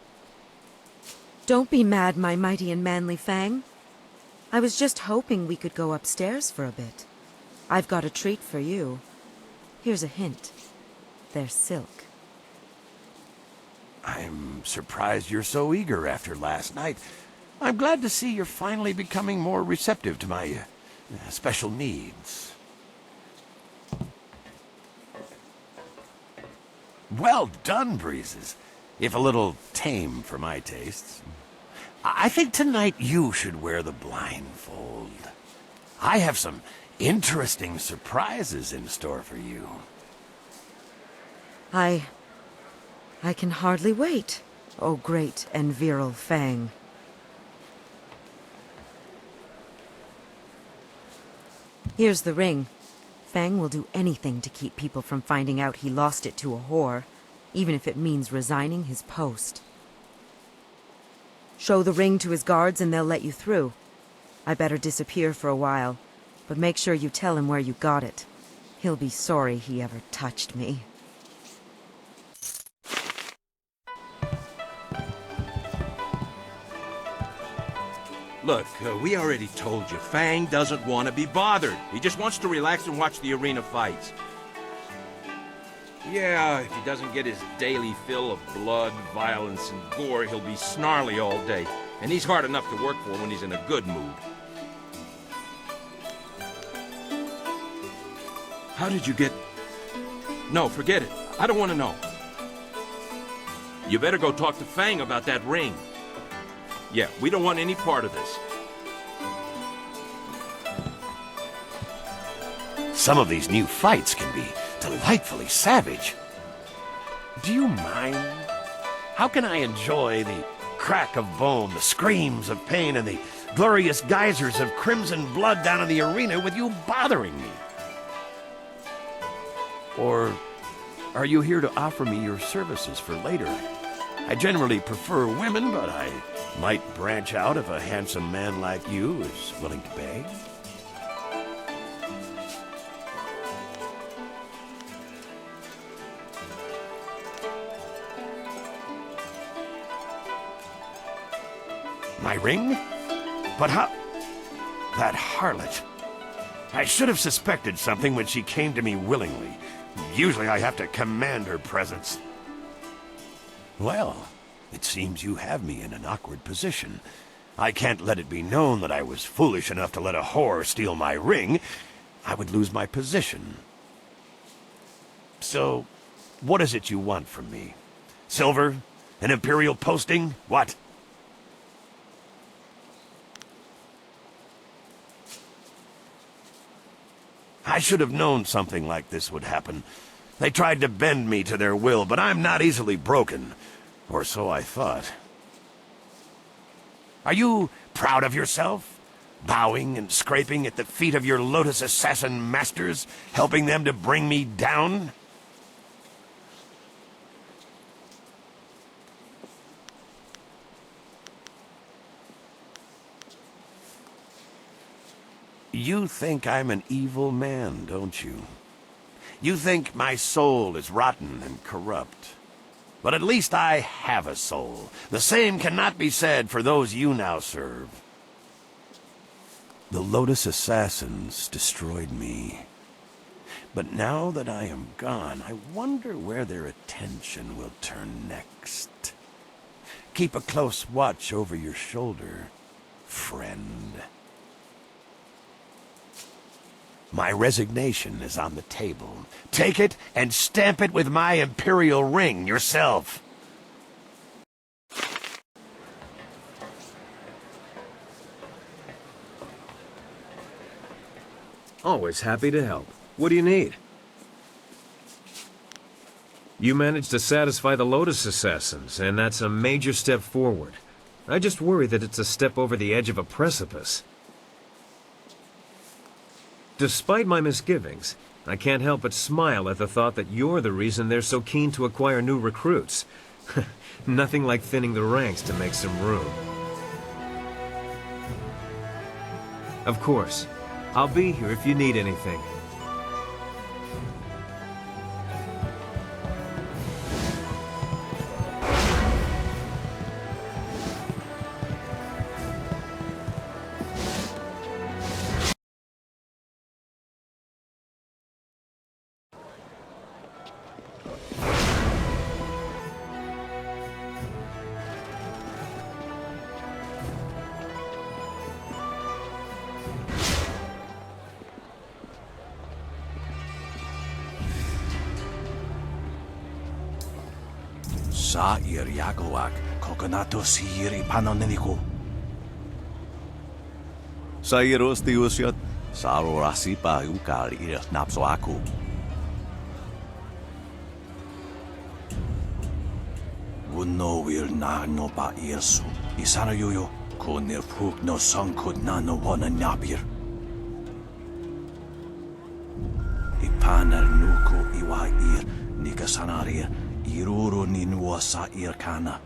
Don't be mad, my mighty and manly Fang. I was just hoping we could go upstairs for a bit. I've got a treat for you. Here's a hint. They're silk. I'm surprised you're so eager after last night. I'm glad to see you're finally becoming more receptive to my special needs. Well done, Breezes. If a little tame for my tastes. I think tonight you should wear the blindfold. I have some interesting surprises in store for you. I can hardly wait, oh great and virile Fang. Here's the ring. Fang will do anything to keep people from finding out he lost it to a whore, even if it means resigning his post. Show the ring to his guards and they'll let you through. I better disappear for a while, but make sure you tell him where you got it. He'll be sorry he ever touched me. Look, we already told you, Fang doesn't want to be bothered. He just wants to relax and watch the arena fights. Yeah, if he doesn't get his daily fill of blood, violence, and gore, he'll be snarly all day. And he's hard enough to work for when he's in a good mood. How did you get... No, forget it. I don't want to know. You better go talk to Fang about that ring. Yeah, we don't want any part of this. Some of these new fights can be delightfully savage. Do you mind? How can I enjoy the crack of bone, the screams of pain, and the glorious geysers of crimson blood down in the arena with you bothering me? Or are you here to offer me your services for later? I generally prefer women, but I might branch out if a handsome man like you is willing to beg. My ring? But how... That harlot. I should have suspected something when she came to me willingly. Usually I have to command her presence. Well, it seems you have me in an awkward position. I can't let it be known that I was foolish enough to let a whore steal my ring. I would lose my position. So, what is it you want from me? Silver? An imperial posting? What? I should have known something like this would happen. They tried to bend me to their will, but I'm not easily broken. Or so I thought. Are you proud of yourself? Bowing and scraping at the feet of your Lotus assassin masters, helping them to bring me down? You think I'm an evil man, don't you? You think my soul is rotten and corrupt. But at least I have a soul. The same cannot be said for those you now serve. The Lotus assassins destroyed me. But now that I am gone, I wonder where their attention will turn next. Keep a close watch over your shoulder, friend. My resignation is on the table. Take it and stamp it with my imperial ring yourself. Always happy to help. What do you need? You managed to satisfy the Lotus assassins, and that's a major step forward. I just worry that it's a step over the edge of a precipice. Despite my misgivings, I can't help but smile at the thought that you're the reason they're so keen to acquire new recruits. Nothing like thinning the ranks to make some room. Of course, I'll be here if you need anything. Sair Yakowak, Coconato Siri Panonenico. Sairos Diusiat, Saro Rasipa Ukal Ir Napsoaku. Wunno will na no ba irsu, Isana Yuyo, Kunir Puk no son could nano one a nabir. Ipaner Nuku Iwa Ir, Nikasanaria, Iruru Ninua Sair Kana.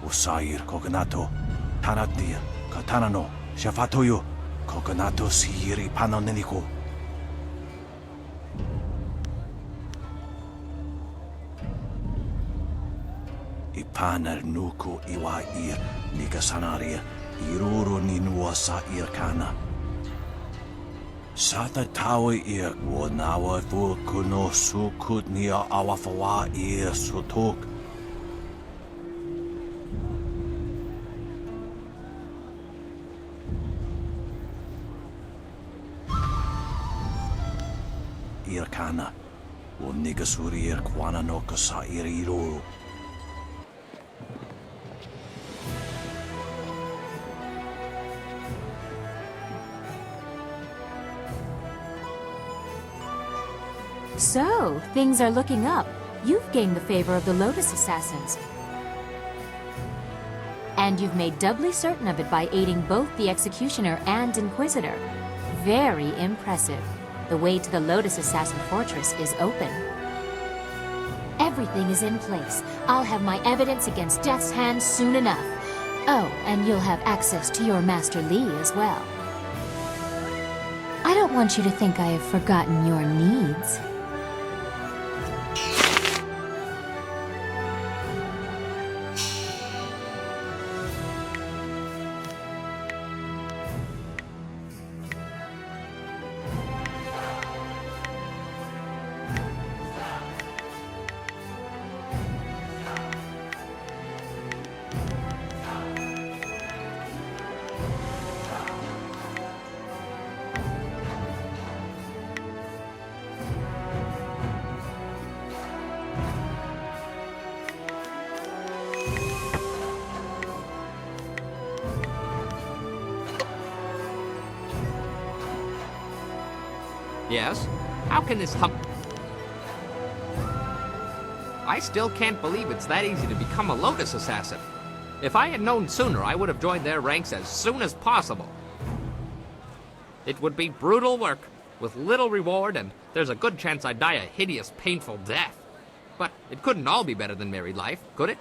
Usair Coconato, Tanatir, Katanano, Shafatoyo, Coconato Siri Panonenico. Ipaner Nuku Iwa Ir, Nikasanaria, Iruru Ninua Sair Kana. Sata tawe ir wanawa fu kuno sukut nia awafawa ir sutuk. Ir kana, unigasuri ir kwana no kasa ir iruru. So, things are looking up. You've gained the favor of the Lotus assassins. And you've made doubly certain of it by aiding both the Executioner and Inquisitor. Very impressive. The way to the Lotus Assassin Fortress is open. Everything is in place. I'll have my evidence against Death's Hand soon enough. Oh, and you'll have access to your Master Li as well. I don't want you to think I have forgotten your needs. Yes? How can this I still can't believe it's that easy to become a Lotus assassin. If I had known sooner, I would have joined their ranks as soon as possible. It would be brutal work, with little reward, and there's a good chance I'd die a hideous, painful death. But it couldn't all be better than married life, could it?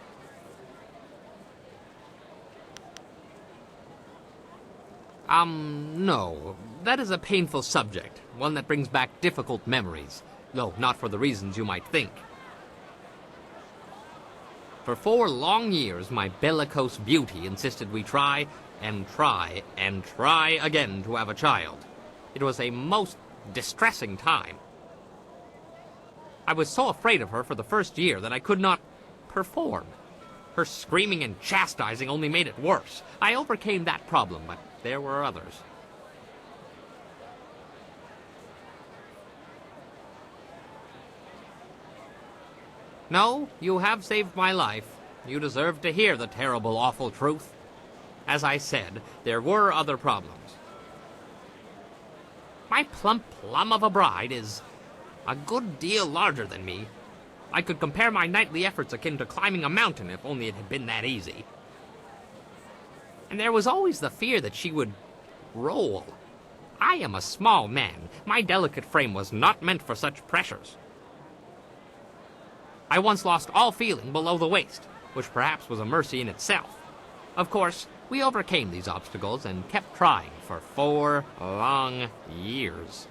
No. That is a painful subject, one that brings back difficult memories, though not for the reasons you might think. For 4 long years, my bellicose beauty insisted we try, and try, and try again to have a child. It was a most distressing time. I was so afraid of her for the first year that I could not perform. Her screaming and chastising only made it worse. I overcame that problem, but there were others. No, you have saved my life. You deserve to hear the terrible, awful truth. As I said, there were other problems. My plump plum of a bride is a good deal larger than me. I could compare my nightly efforts akin to climbing a mountain if only it had been that easy. And there was always the fear that she would roll. I am a small man. My delicate frame was not meant for such pressures. I once lost all feeling below the waist, which perhaps was a mercy in itself. Of course, we overcame these obstacles and kept trying for 4 long years.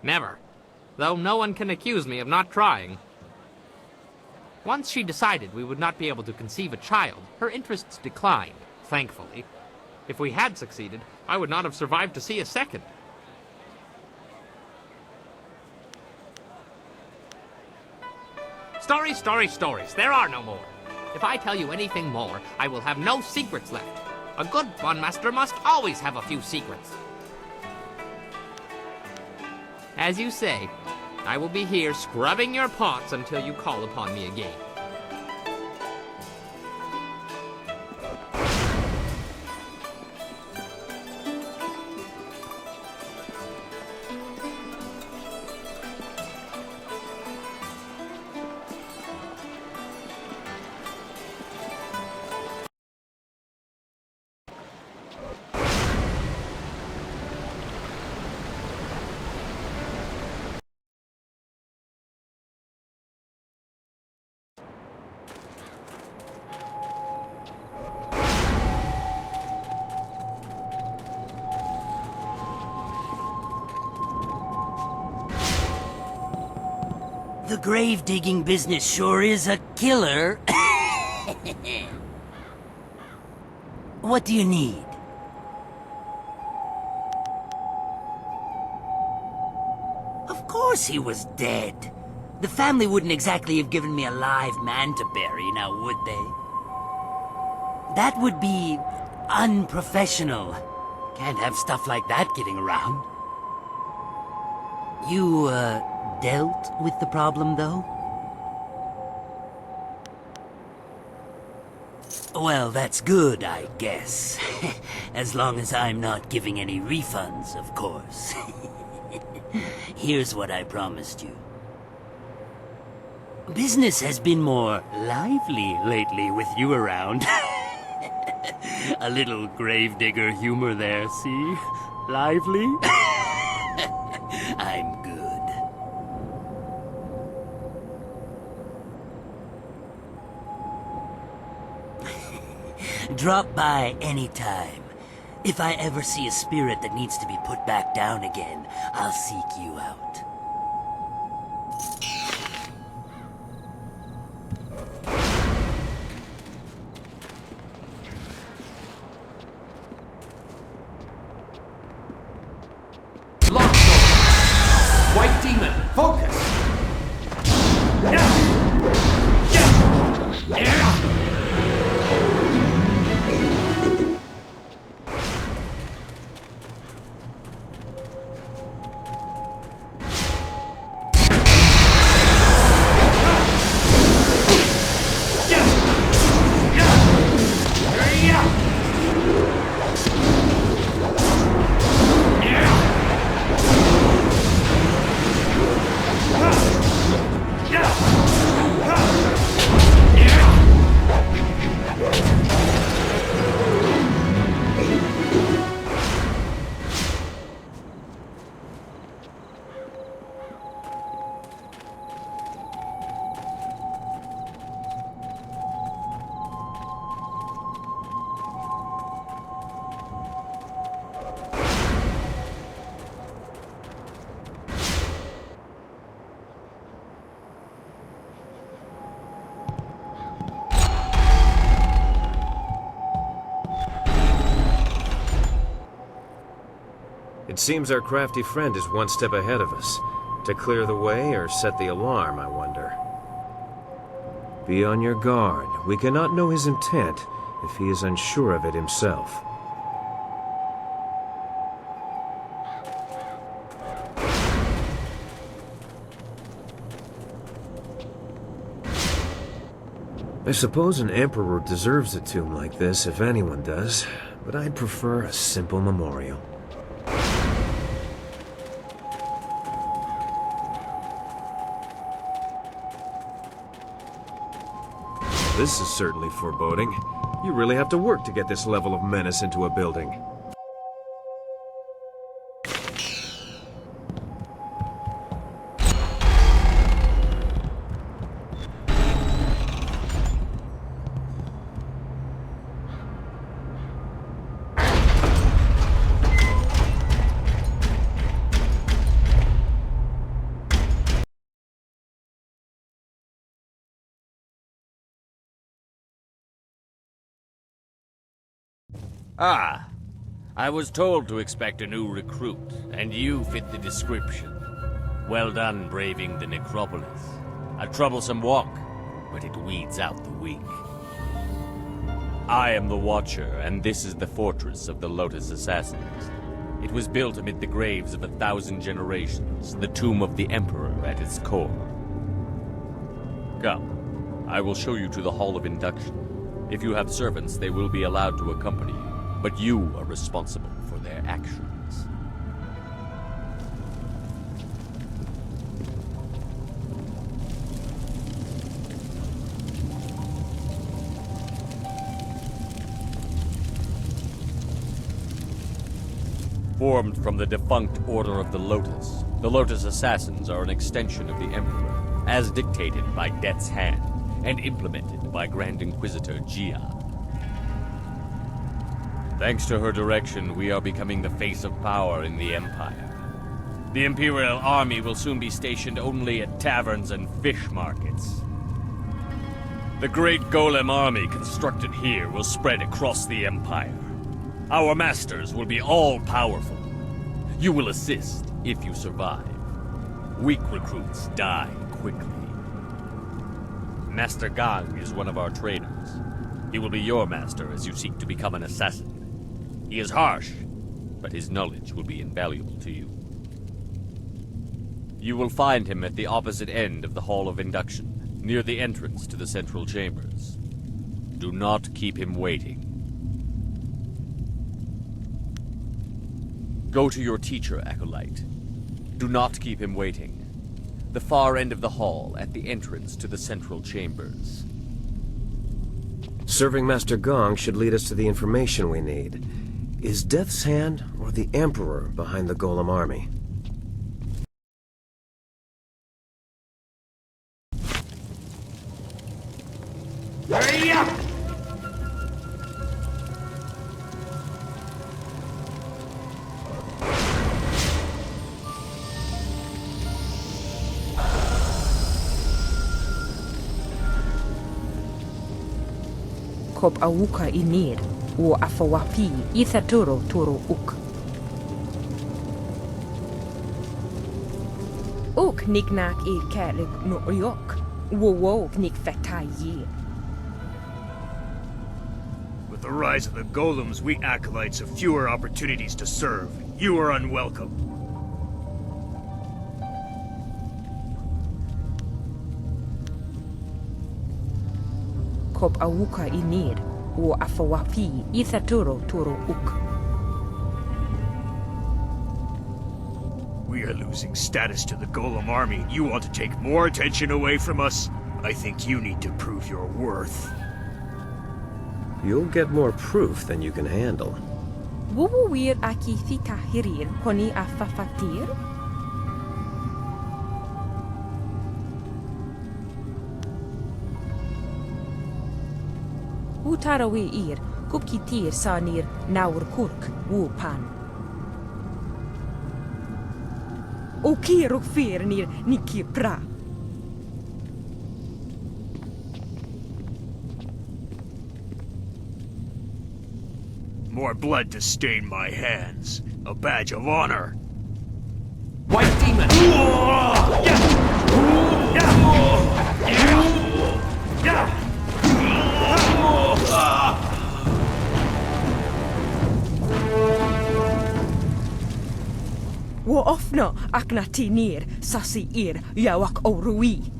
Never. Though no one can accuse me of not trying. Once she decided we would not be able to conceive a child, her interests declined, thankfully. If we had succeeded, I would not have survived to see a second. Stories, stories, stories. There are no more. If I tell you anything more, I will have no secrets left. A good Bond Master must always have a few secrets. As you say, I will be here scrubbing your pots until you call upon me again. The grave-digging business sure is a killer. What do you need? Of course he was dead. The family wouldn't exactly have given me a live man to bury, now would they? That would be unprofessional. Can't have stuff like that getting around. You, dealt with the problem, though? Well, that's good, I guess. As long as I'm not giving any refunds, of course. Here's what I promised you. Business has been more lively lately with you around. A little gravedigger humor there, see? Lively? I'm good. Drop by anytime. If I ever see a spirit that needs to be put back down again, I'll seek you out. White demon, focus! It seems our crafty friend is one step ahead of us. To clear the way or set the alarm, I wonder. Be on your guard. We cannot know his intent if he is unsure of it himself. I suppose an emperor deserves a tomb like this, if anyone does, but I'd prefer a simple memorial. This is certainly foreboding. You really have to work to get this level of menace into a building. Ah, I was told to expect a new recruit, and you fit the description. Well done braving the necropolis. A troublesome walk, but it weeds out the weak. I am the Watcher, and this is the fortress of the Lotus Assassins. It was built amid the graves of 1,000 generations, the tomb of the Emperor at its core. Come, I will show you to the Hall of Induction. If you have servants, they will be allowed to accompany you, but you are responsible for their actions. Formed from the defunct Order of the Lotus Assassins are an extension of the Emperor, as dictated by Death's Hand, and implemented by Grand Inquisitor Jia. Thanks to her direction, we are becoming the face of power in the Empire. The Imperial Army will soon be stationed only at taverns and fish markets. The great Golem army constructed here will spread across the Empire. Our masters will be all-powerful. You will assist if you survive. Weak recruits die quickly. Master Gang is one of our trainers. He will be your master as you seek to become an assassin. He is harsh, but his knowledge will be invaluable to you. You will find him at the opposite end of the Hall of Induction, near the entrance to the central chambers. Do not keep him waiting. Go to your teacher, Acolyte. Do not keep him waiting. The far end of the hall, at the entrance to the central chambers. Serving Master Gong should lead us to the information we need. Is Death's Hand or the Emperor behind the Golem army? Hurry up! Kop awuka inir, o afawapi ithaturo turo uk. Uk niknak ir kalik no yok, wo nik fetai ye. With the rise of the golems, we acolytes have fewer opportunities to serve. You are unwelcome. Kop awuka inir, o afawapi ithaturo turo uk. We are losing status to the golem army. You want to take more attention away from us? I think you need to prove your worth. You'll get more proof than you can handle. Wuwir aki fitahirir koni afafatir? Utarawi ir, kukitir sanir naur kurk wupan. Okiruk fir nir nikipra. More blood to stain my hands. A badge of honor. White demon! Wo ofno aknati nir sasi ir yawak orui.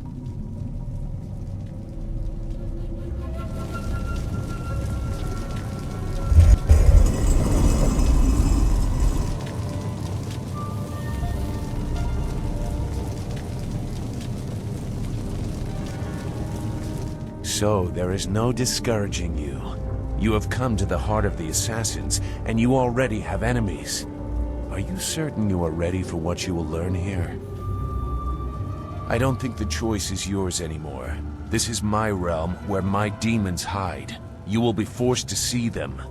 So, there is no discouraging you. You have come to the heart of the assassins, and you already have enemies. Are you certain you are ready for what you will learn here? I don't think the choice is yours anymore. This is my realm, where my demons hide. You will be forced to see them.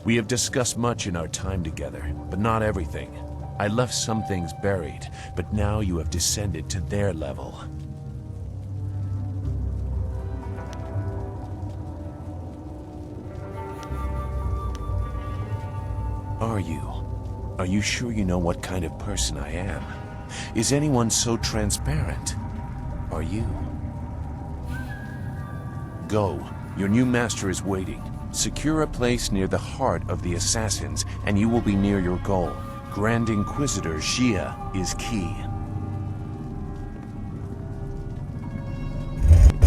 We have discussed much in our time together, but not everything. I left some things buried, but now you have descended to their level. Are you sure you know what kind of person I am? Is anyone so transparent? Are you? Go. Your new master is waiting. Secure a place near the heart of the assassins, and you will be near your goal. Grand Inquisitor Jia is key.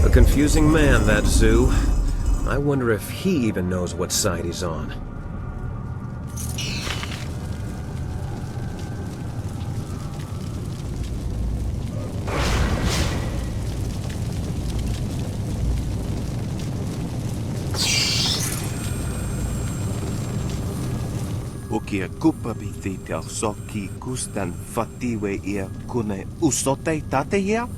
A confusing man, that Zoo. I wonder if he even knows what side he's on. Ukia kupapiti tel soki kustan fatiwe ia kune usote tate ia?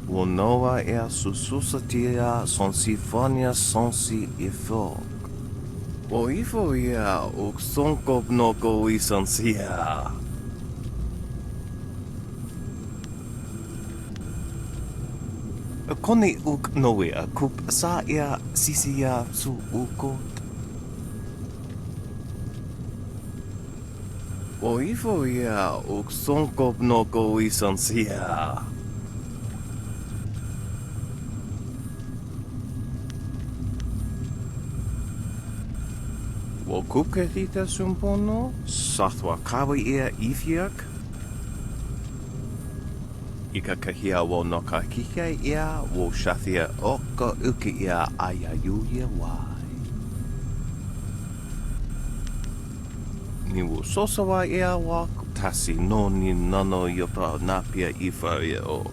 Wonoa ea sususatia sonsifonia sonsi ifog. Woifo ia uksonkop noko isonsia. Koni uk noea kup sa ia sisia su ukot. Woifo ia uksonkop noko isonsia. Wokupkehita sumpono, sathwa kawi ia ifiak. Ika kahia wo noka kike ia, wo shathia oka uki ia ayayuya wai. Ni wo sosawa ia wak, tasi no ni nano yopa napia ifa ia ok.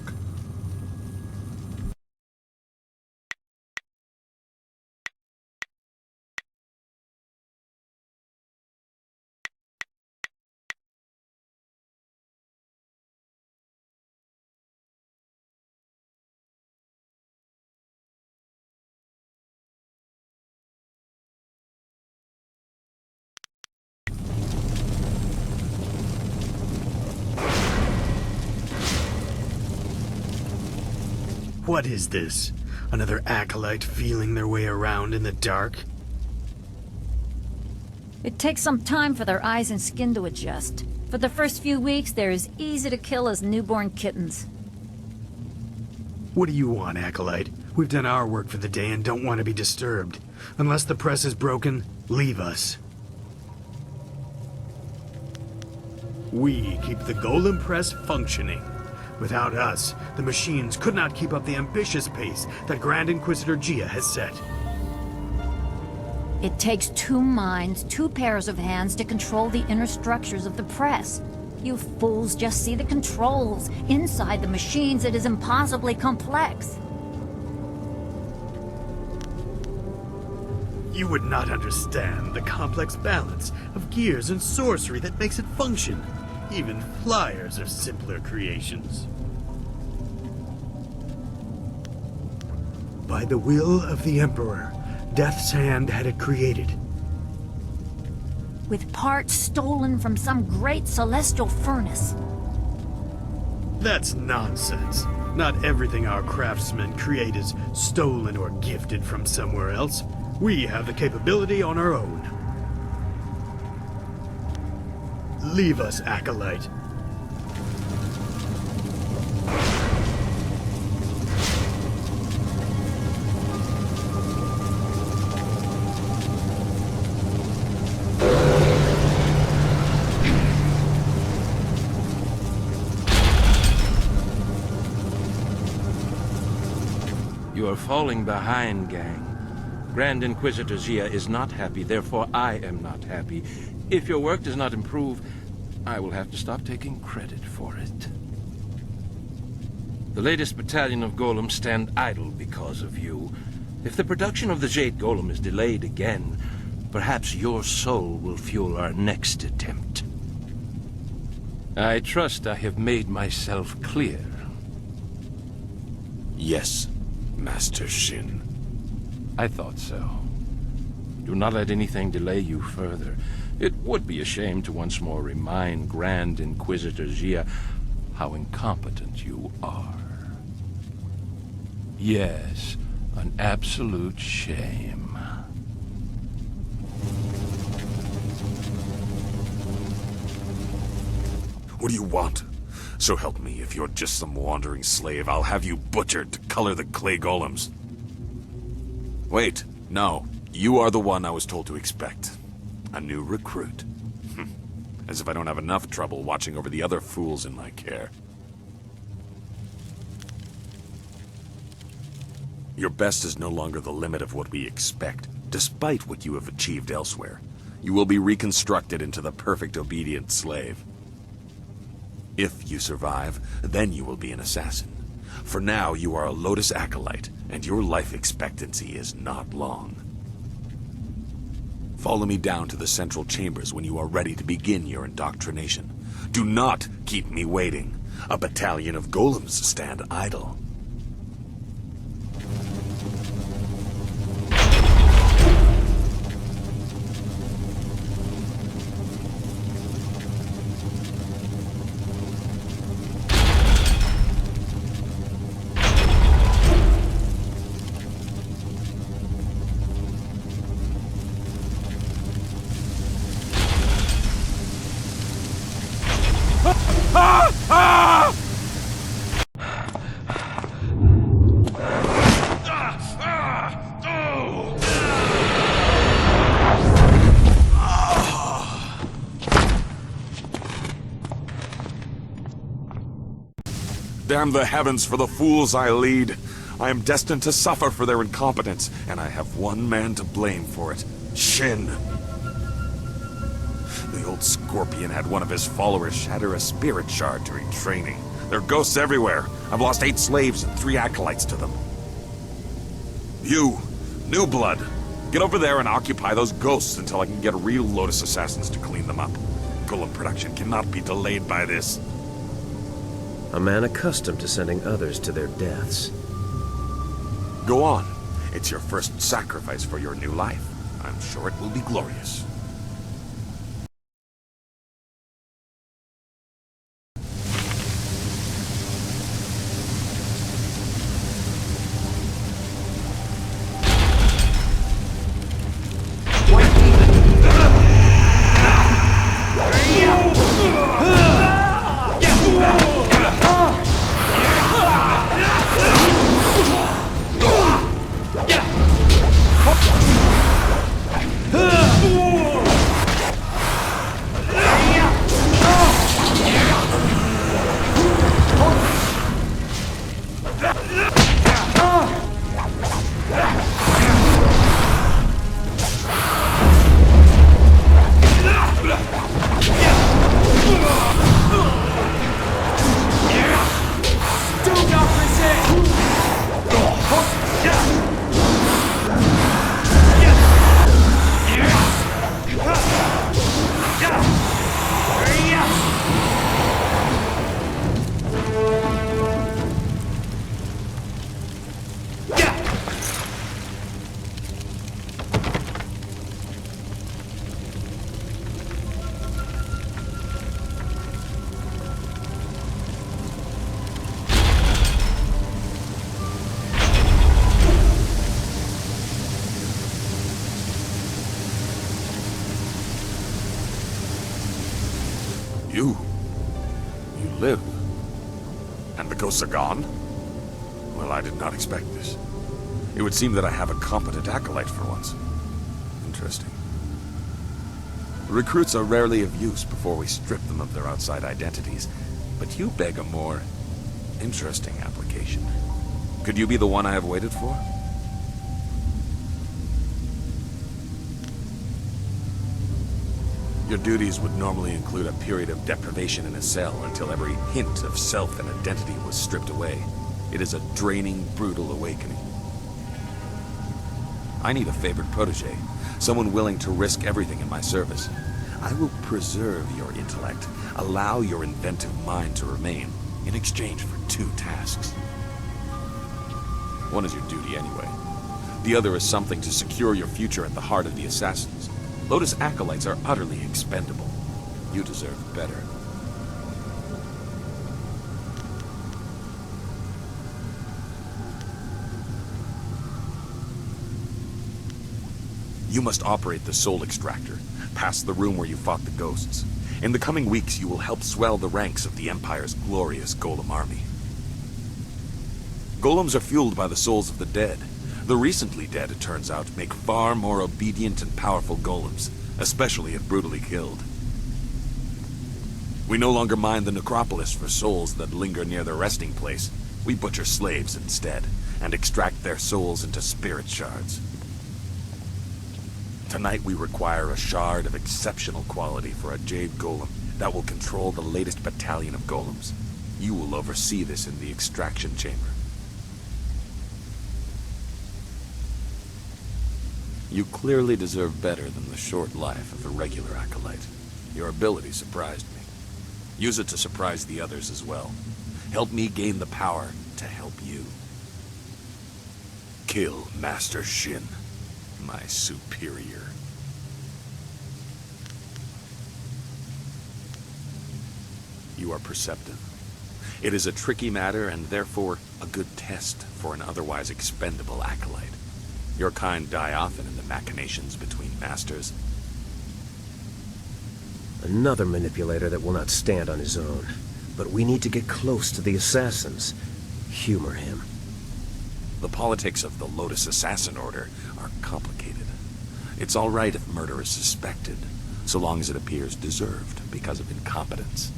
What is this? Another acolyte feeling their way around in the dark? It takes some time for their eyes and skin to adjust. For the first few weeks, they're as easy to kill as newborn kittens. What do you want, acolyte? We've done our work for the day and don't want to be disturbed. Unless the press is broken, leave us. We keep the Golem Press functioning. Without us, the machines could not keep up the ambitious pace that Grand Inquisitor Jia has set. It takes 2 minds, 2 pairs of hands to control the inner structures of the press. You fools just see the controls. Inside the machines, it is impossibly complex. You would not understand the complex balance of gears and sorcery that makes it function. Even flyers are simpler creations. By the will of the Emperor, Death's Hand had it created. With parts stolen from some great celestial furnace. That's nonsense. Not everything our craftsmen create is stolen or gifted from somewhere else. We have the capability on our own. Leave us, acolyte. You are falling behind, gang. Grand Inquisitor Jia is not happy, therefore I am not happy. If your work does not improve, I will have to stop taking credit for it. The latest battalion of golems stand idle because of you. If the production of the Jade Golem is delayed again, perhaps your soul will fuel our next attempt. I trust I have made myself clear. Yes, Master Shin. I thought so. Do not let anything delay you further. It would be a shame to once more remind Grand Inquisitor Jia how incompetent you are. Yes, an absolute shame. What do you want? So help me, if you're just some wandering slave, I'll have you butchered to color the clay golems. Wait, no. You are the one I was told to expect. A new recruit. As if I don't have enough trouble watching over the other fools in my care. Your best is no longer the limit of what we expect, despite what you have achieved elsewhere. You will be reconstructed into the perfect obedient slave. If you survive, then you will be an assassin. For now, you are a Lotus acolyte, and your life expectancy is not long. Follow me down to the central chambers when you are ready to begin your indoctrination. Do not keep me waiting. A battalion of golems stand idle. Damn the heavens for the fools I lead. I am destined to suffer for their incompetence, and I have one man to blame for it. Shin. The old Scorpion had one of his followers shatter a spirit shard during training. There are ghosts everywhere. I've lost 8 slaves and 3 acolytes to them. You, new blood, get over there and occupy those ghosts until I can get real Lotus assassins to clean them up. Golem production cannot be delayed by this. A man accustomed to sending others to their deaths. Go on. It's your first sacrifice for your new life. I'm sure it will be glorious. You live. And the ghosts are gone? Well, I did not expect this. It would seem that I have a competent acolyte for once. Interesting. Recruits are rarely of use before we strip them of their outside identities, but you beg a more interesting application. Could you be the one I have waited for? Your duties would normally include a period of deprivation in a cell until every hint of self and identity was stripped away. It is a draining, brutal awakening. I need a favored protege, someone willing to risk everything in my service. I will preserve your intellect, allow your inventive mind to remain, in exchange for 2 tasks. One is your duty anyway. The other is something to secure your future at the heart of the Assassins. Lotus acolytes are utterly expendable. You deserve better. You must operate the soul extractor, past the room where you fought the ghosts. In the coming weeks, you will help swell the ranks of the Empire's glorious golem army. Golems are fueled by the souls of the dead. The recently dead, it turns out, make far more obedient and powerful golems, especially if brutally killed. We no longer mine the necropolis for souls that linger near their resting place. We butcher slaves instead, and extract their souls into spirit shards. Tonight we require a shard of exceptional quality for a Jade Golem that will control the latest battalion of golems. You will oversee this in the extraction chamber. You clearly deserve better than the short life of a regular acolyte. Your ability surprised me. Use it to surprise the others as well. Help me gain the power to help you. Kill Master Shin, my superior. You are perceptive. It is a tricky matter and therefore a good test for an otherwise expendable acolyte. Your kind die often in the machinations between masters. Another manipulator that will not stand on his own. But we need to get close to the assassins. Humor him. The politics of the Lotus Assassin Order are complicated. It's all right if murder is suspected, so long as it appears deserved because of incompetence.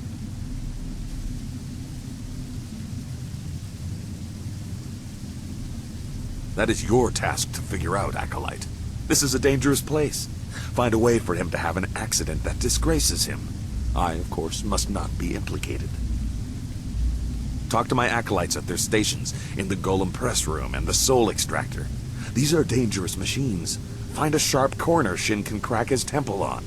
That is your task to figure out, Acolyte. This is a dangerous place. Find a way for him to have an accident that disgraces him. I, of course, must not be implicated. Talk to my acolytes at their stations in the Golem Press Room and the Soul Extractor. These are dangerous machines. Find a sharp corner Shin can crack his temple on.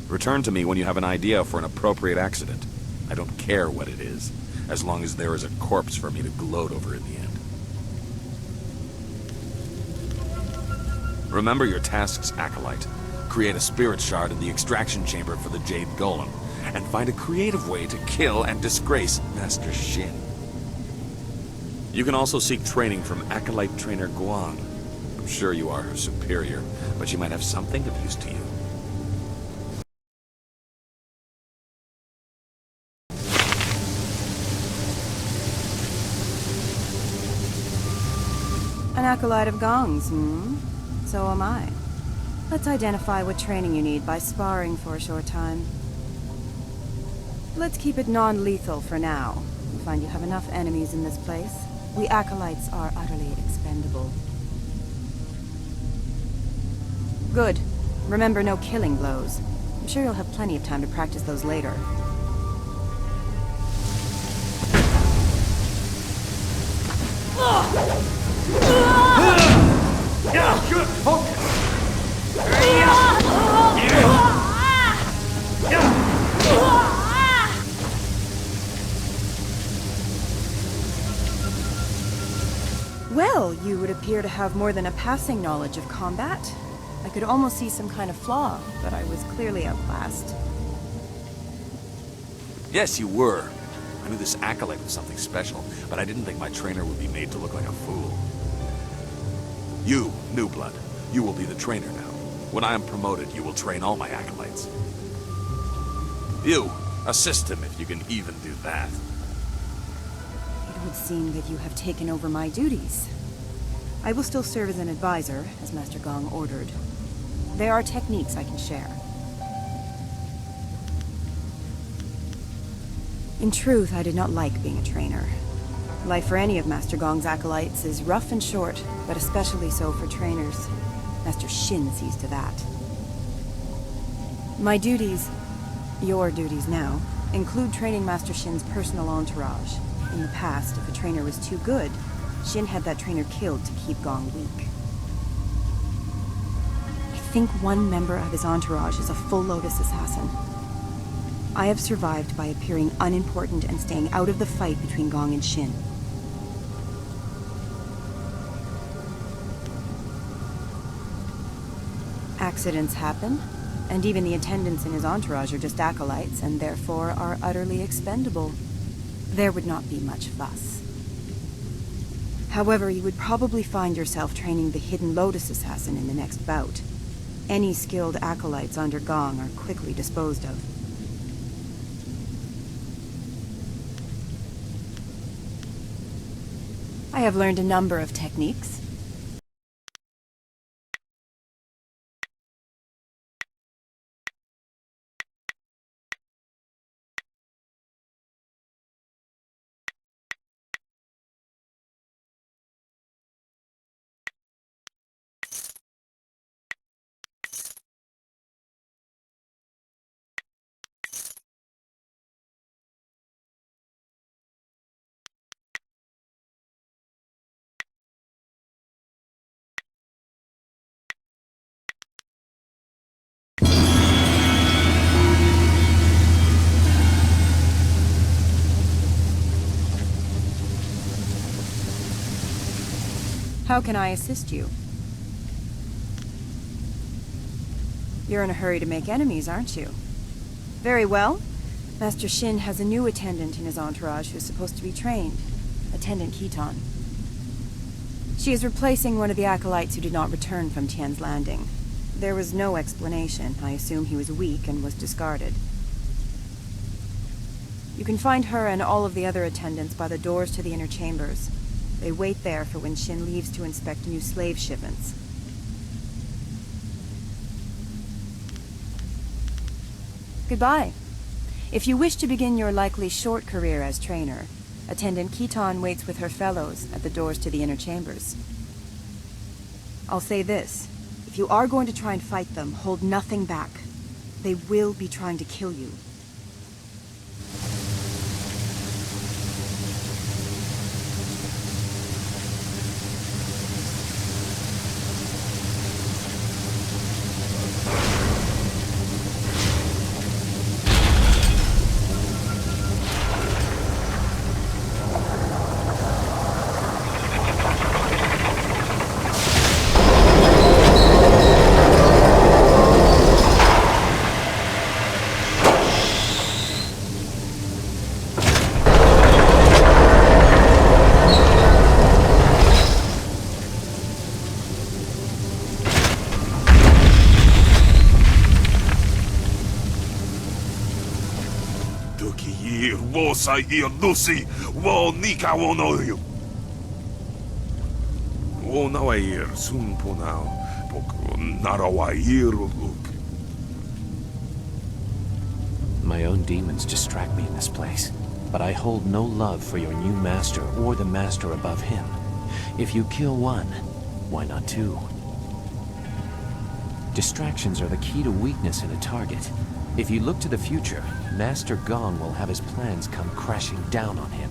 Return to me when you have an idea for an appropriate accident. I don't care what it is, as long as there is a corpse for me to gloat over in the end. Remember your tasks, Acolyte. Create a spirit shard in the extraction chamber for the Jade Golem, and find a creative way to kill and disgrace Master Shin. You can also seek training from Acolyte Trainer Guang. I'm sure you are her superior, but she might have something of use to you. An acolyte of Gong's, So am I. Let's identify what training you need by sparring for a short time. Let's keep it non-lethal for now. We find you have enough enemies in this place. We acolytes are utterly expendable. Good. Remember, no killing blows. I'm sure you'll have plenty of time to practice those later. Well, you would appear to have more than a passing knowledge of combat. I could almost see some kind of flaw, but I was clearly outclassed. Yes, you were. I knew this acolyte was something special, but I didn't think my trainer would be made to look like a fool. You, New Blood, you will be the trainer now. When I am promoted, you will train all my acolytes. You, assist him if you can even do that. It would seem that you have taken over my duties. I will still serve as an advisor, as Master Gong ordered. There are techniques I can share. In truth, I did not like being a trainer. Life for any of Master Gong's acolytes is rough and short, but especially so for trainers. Master Shin sees to that. My duties, your duties now, include training Master Shin's personal entourage. In the past, if a trainer was too good, Shin had that trainer killed to keep Gong weak. I think one member of his entourage is a full Lotus assassin. I have survived by appearing unimportant and staying out of the fight between Gong and Shin. Accidents happen, and even the attendants in his entourage are just acolytes, and therefore are utterly expendable. There would not be much fuss. However, you would probably find yourself training the hidden Lotus assassin in the next bout. Any skilled acolytes under Gong are quickly disposed of. I have learned a number of techniques. How can I assist you? You're in a hurry to make enemies, aren't you? Very well. Master Shin has a new attendant in his entourage who's supposed to be trained. Attendant Kiton. She is replacing one of the acolytes who did not return from Tian's Landing. There was no explanation. I assume he was weak and was discarded. You can find her and all of the other attendants by the doors to the inner chambers. They wait there for when Shin leaves to inspect new slave shipments. Goodbye. If you wish to begin your likely short career as trainer, Attendant Kiton waits with her fellows at the doors to the inner chambers. I'll say this. If you are going to try and fight them, hold nothing back. They will be trying to kill you. Sai Lucy, wo nika wonoyu. O nawair sun punao, pok narawair look. My own demons distract me in this place, but I hold no love for your new master or the master above him. If you kill one, why not two? Distractions are the key to weakness in a target. If you look to the future, Master Gong will have his plans come crashing down on him.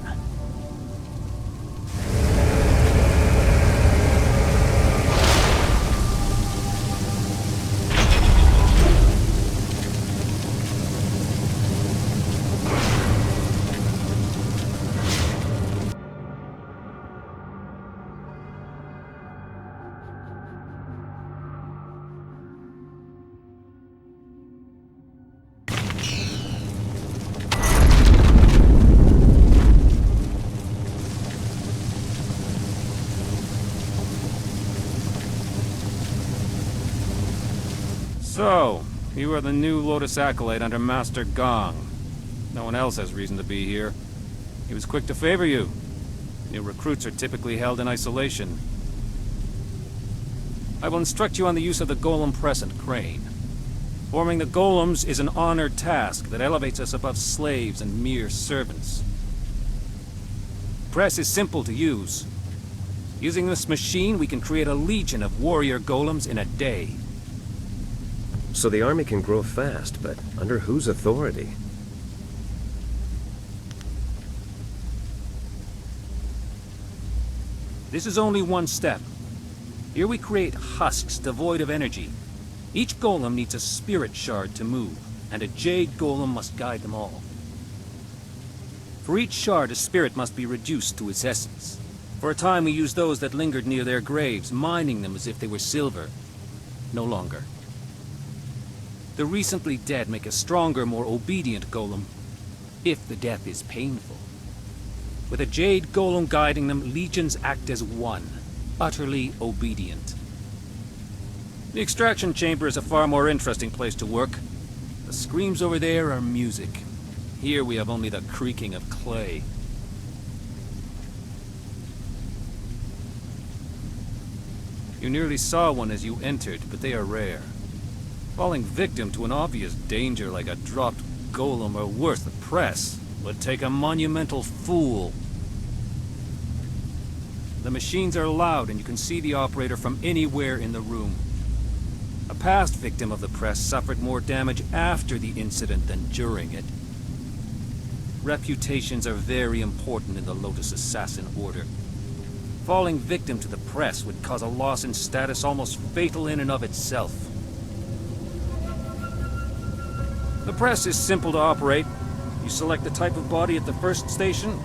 So, you are the new Lotus Acolyte under Master Gong. No one else has reason to be here. He was quick to favor you. New recruits are typically held in isolation. I will instruct you on the use of the golem press and crane. Forming the golems is an honored task that elevates us above slaves and mere servants. Press is simple to use. Using this machine, we can create a legion of warrior golems in a day. So the army can grow fast, but under whose authority? This is only one step. Here we create husks devoid of energy. Each golem needs a spirit shard to move, and a jade golem must guide them all. For each shard, a spirit must be reduced to its essence. For a time we used those that lingered near their graves, mining them as if they were silver. No longer. The recently dead make a stronger, more obedient golem, if the death is painful. With a jade golem guiding them, legions act as one, utterly obedient. The extraction chamber is a far more interesting place to work. The screams over there are music. Here we have only the creaking of clay. You nearly saw one as you entered, but they are rare. Falling victim to an obvious danger like a dropped golem or worse, the press, would take a monumental fool. The machines are loud and you can see the operator from anywhere in the room. A past victim of the press suffered more damage after the incident than during it. Reputations are very important in the Lotus Assassin Order. Falling victim to the press would cause a loss in status almost fatal in and of itself. The press is simple to operate. You select the type of body at the first station.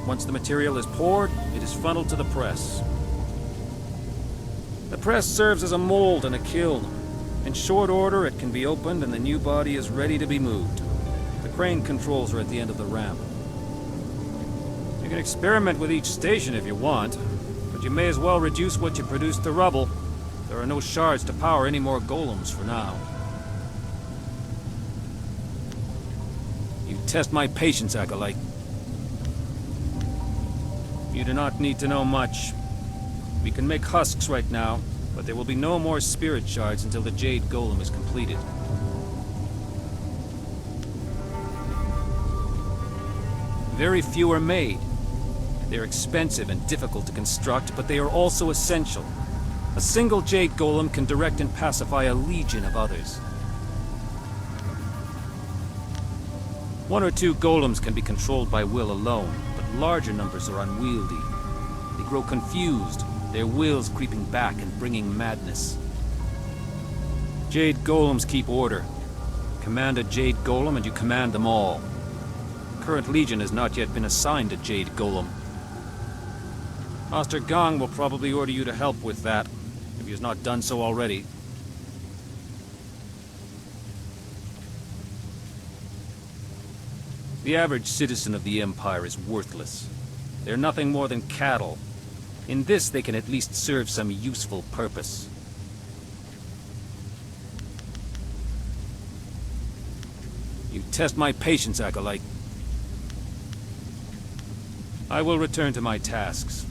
Once the material is poured, it is funneled to the press. The press serves as a mold and a kiln. In short order, it can be opened and the new body is ready to be moved. The crane controls are at the end of the ramp. You can experiment with each station if you want, but you may as well reduce what you produce to rubble. There are no shards to power any more golems for now. You test my patience, Acolyte. You do not need to know much. We can make husks right now, but there will be no more spirit shards until the Jade Golem is completed. Very few are made. They're expensive and difficult to construct, but they are also essential. A single Jade Golem can direct and pacify a legion of others. 1 or 2 golems can be controlled by will alone, but larger numbers are unwieldy. They grow confused, their wills creeping back and bringing madness. Jade Golems keep order. Command a Jade Golem and you command them all. The current Legion has not yet been assigned a Jade Golem. Master Gong will probably order you to help with that, if he has not done so already. The average citizen of the Empire is worthless. They're nothing more than cattle. In this, they can at least serve some useful purpose. You test my patience, Acolyte. I will return to my tasks.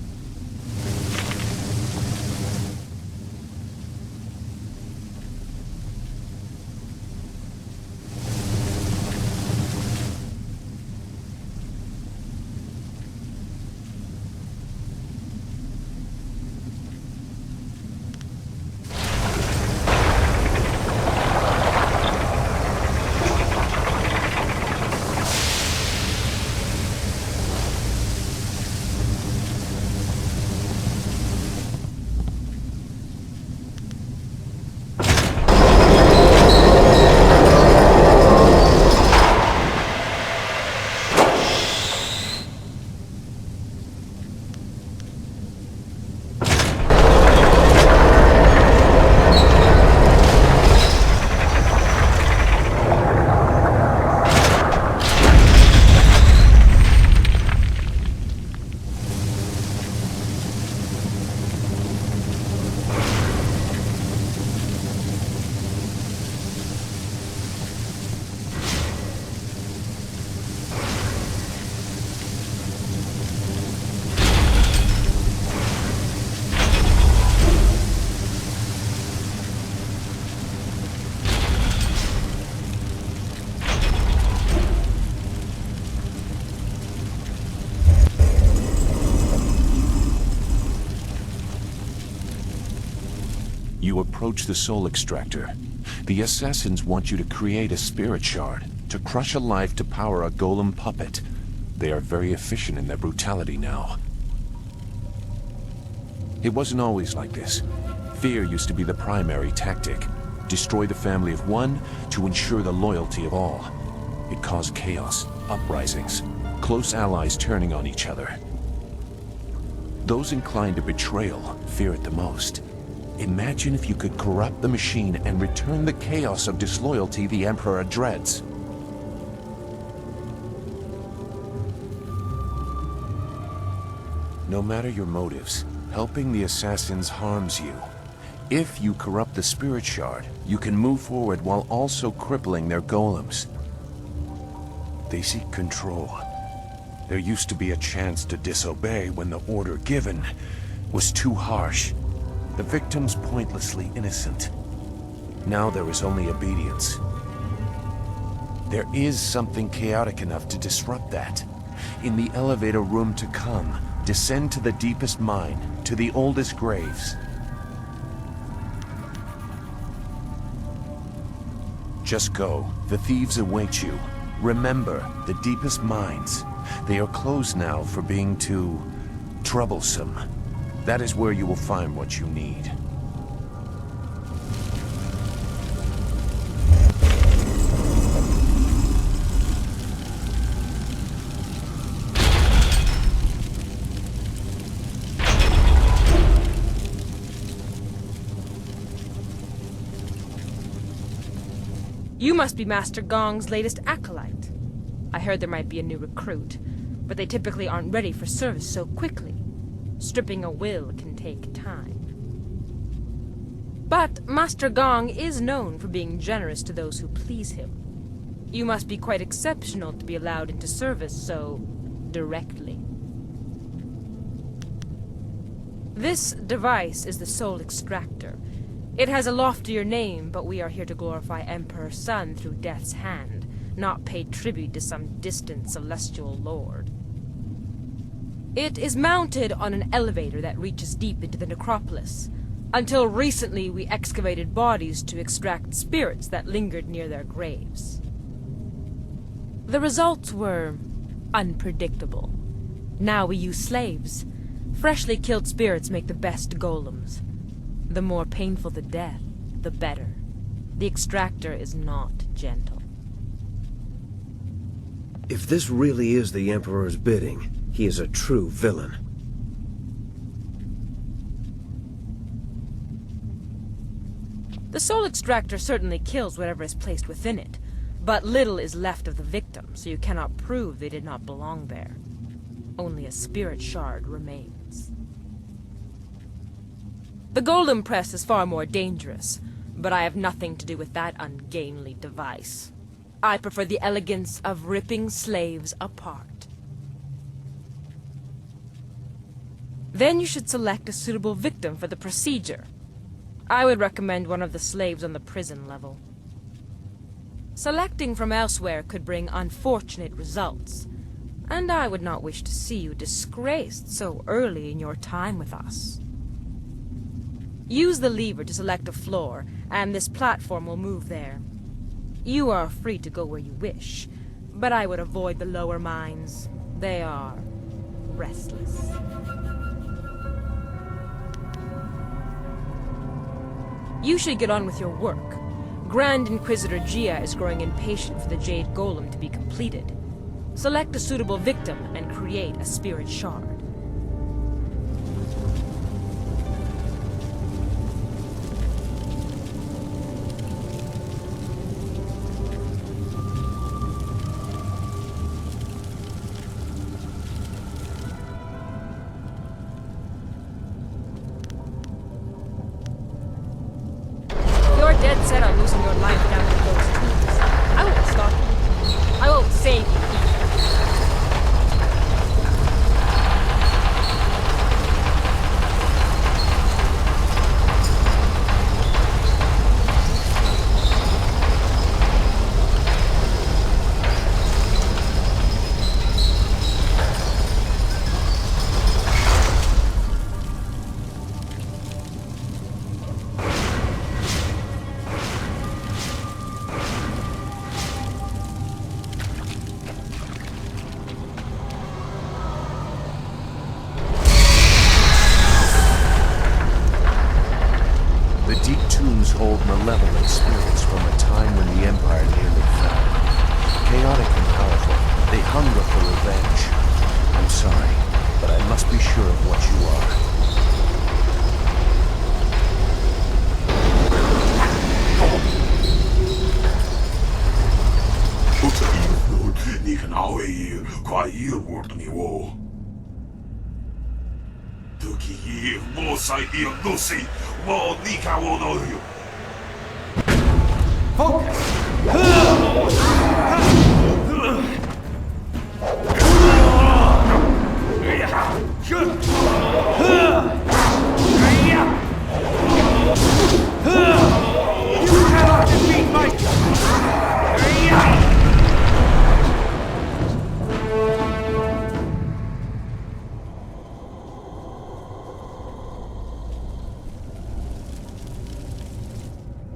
You approach the soul extractor. The assassins want you to create a spirit shard, to crush a life to power a golem puppet. They are very efficient in their brutality now. It wasn't always like this. Fear used to be the primary tactic. Destroy the family of one to ensure the loyalty of all. It caused chaos, uprisings, close allies turning on each other. Those inclined to betrayal fear it the most. Imagine if you could corrupt the machine and return the chaos of disloyalty the Emperor dreads. No matter your motives, helping the assassins harms you. If you corrupt the spirit shard, you can move forward while also crippling their golems. They seek control. There used to be a chance to disobey when the order given was too harsh. The victims pointlessly innocent. Now there is only obedience. There is something chaotic enough to disrupt that. In the elevator room to come, descend to the deepest mine, to the oldest graves. Just go. The thieves await you. Remember, the deepest mines. They are closed now for being too troublesome. That is where you will find what you need. You must be Master Gong's latest acolyte. I heard there might be a new recruit, but they typically aren't ready for service so quickly. Stripping a will can take time. But Master Gong is known for being generous to those who please him. You must be quite exceptional to be allowed into service so directly. This device is the Soul Extractor. It has a loftier name, but we are here to glorify Emperor Sun through Death's hand, not pay tribute to some distant celestial lord. It is mounted on an elevator that reaches deep into the necropolis. Until recently, we excavated bodies to extract spirits that lingered near their graves. The results were unpredictable. Now we use slaves. Freshly killed spirits make the best golems. The more painful the death, the better. The extractor is not gentle. If this really is the Emperor's bidding, he is a true villain. The soul extractor certainly kills whatever is placed within it, but little is left of the victim, so you cannot prove they did not belong there. Only a spirit shard remains. The golem press is far more dangerous, but I have nothing to do with that ungainly device. I prefer the elegance of ripping slaves apart. Then you should select a suitable victim for the procedure. I would recommend one of the slaves on the prison level. Selecting from elsewhere could bring unfortunate results, and I would not wish to see you disgraced so early in your time with us. Use the lever to select a floor, and this platform will move there. You are free to go where you wish, but I would avoid the lower mines. They are restless. You should get on with your work. Grand Inquisitor Gia is growing impatient for the Jade Golem to be completed. Select a suitable victim and create a spirit shard. Dead set on losing your life down to those tools. I won't stop you. I won't save you either. hold malevolent spirits from a time when the Empire nearly fell. Chaotic and powerful, they hunger for revenge. I'm sorry, but I must be sure of what you are. 你看哪位爷快一会的你我。Tuki ye mo sai io dosi mo ni kawo no yo. Focus.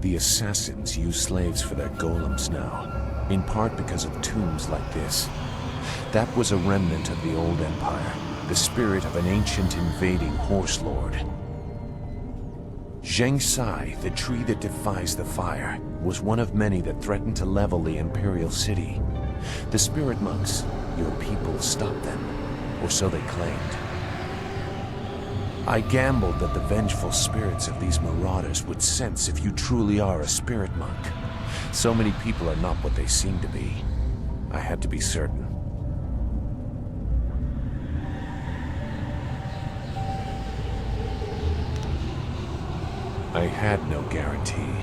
The assassins use slaves for their golems now, in part because of tombs like this. That was a remnant of the old empire, the spirit of an ancient invading horse lord. Zheng Sai, the tree that defies the fire, was one of many that threatened to level the imperial city. The spirit monks, your people, stopped them, or so they claimed. I gambled that the vengeful spirits of these marauders would sense if you truly are a spirit monk. So many people are not what they seem to be. I had to be certain. I had no guarantee,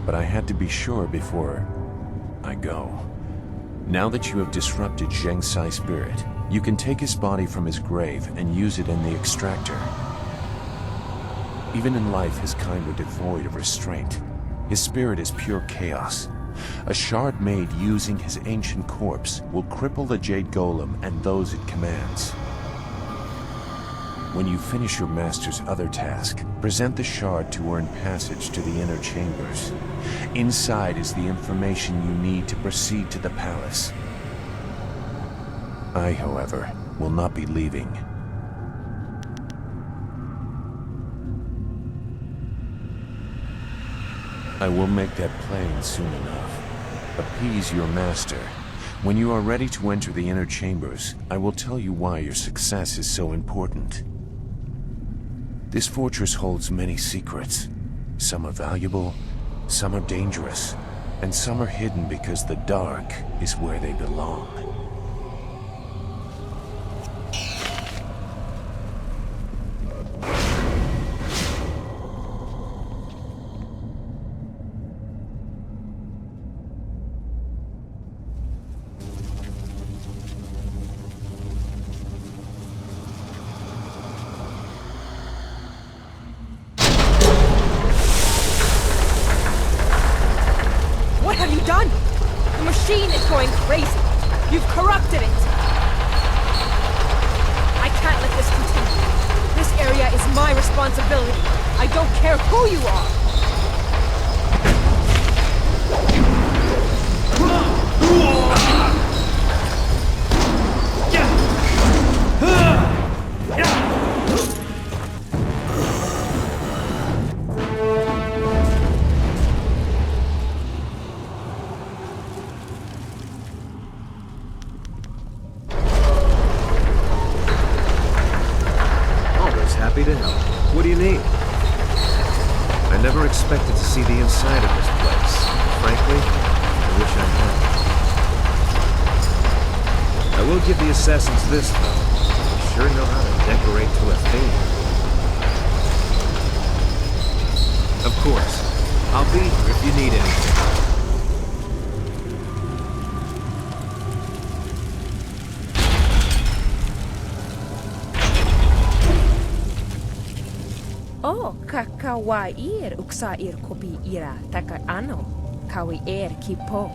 but I had to be sure before I go. Now that you have disrupted Zheng Sai's spirit, you can take his body from his grave and use it in the extractor. Even in life, his kind were devoid of restraint. His spirit is pure chaos. A shard made using his ancient corpse will cripple the Jade Golem and those it commands. When you finish your master's other task, present the shard to earn passage to the inner chambers. Inside is the information you need to proceed to the palace. I, however, will not be leaving. I will make that plain soon enough. Appease your master. When you are ready to enter the inner chambers, I will tell you why your success is so important. This fortress holds many secrets. Some are valuable, some are dangerous, and some are hidden because the dark is where they belong. What have you done? The machine is going crazy. You've corrupted it. I can't let this continue. This area is my responsibility. I don't care who you are. Happy to help. What do you need? I never expected to see the inside of this place. Frankly, I wish I had. I will give the assassins this, though. They sure know how to decorate to a theme. Of course. I'll be here if you need anything. Oh, kawair uksair kopi ira taka ano. Kawi kipo.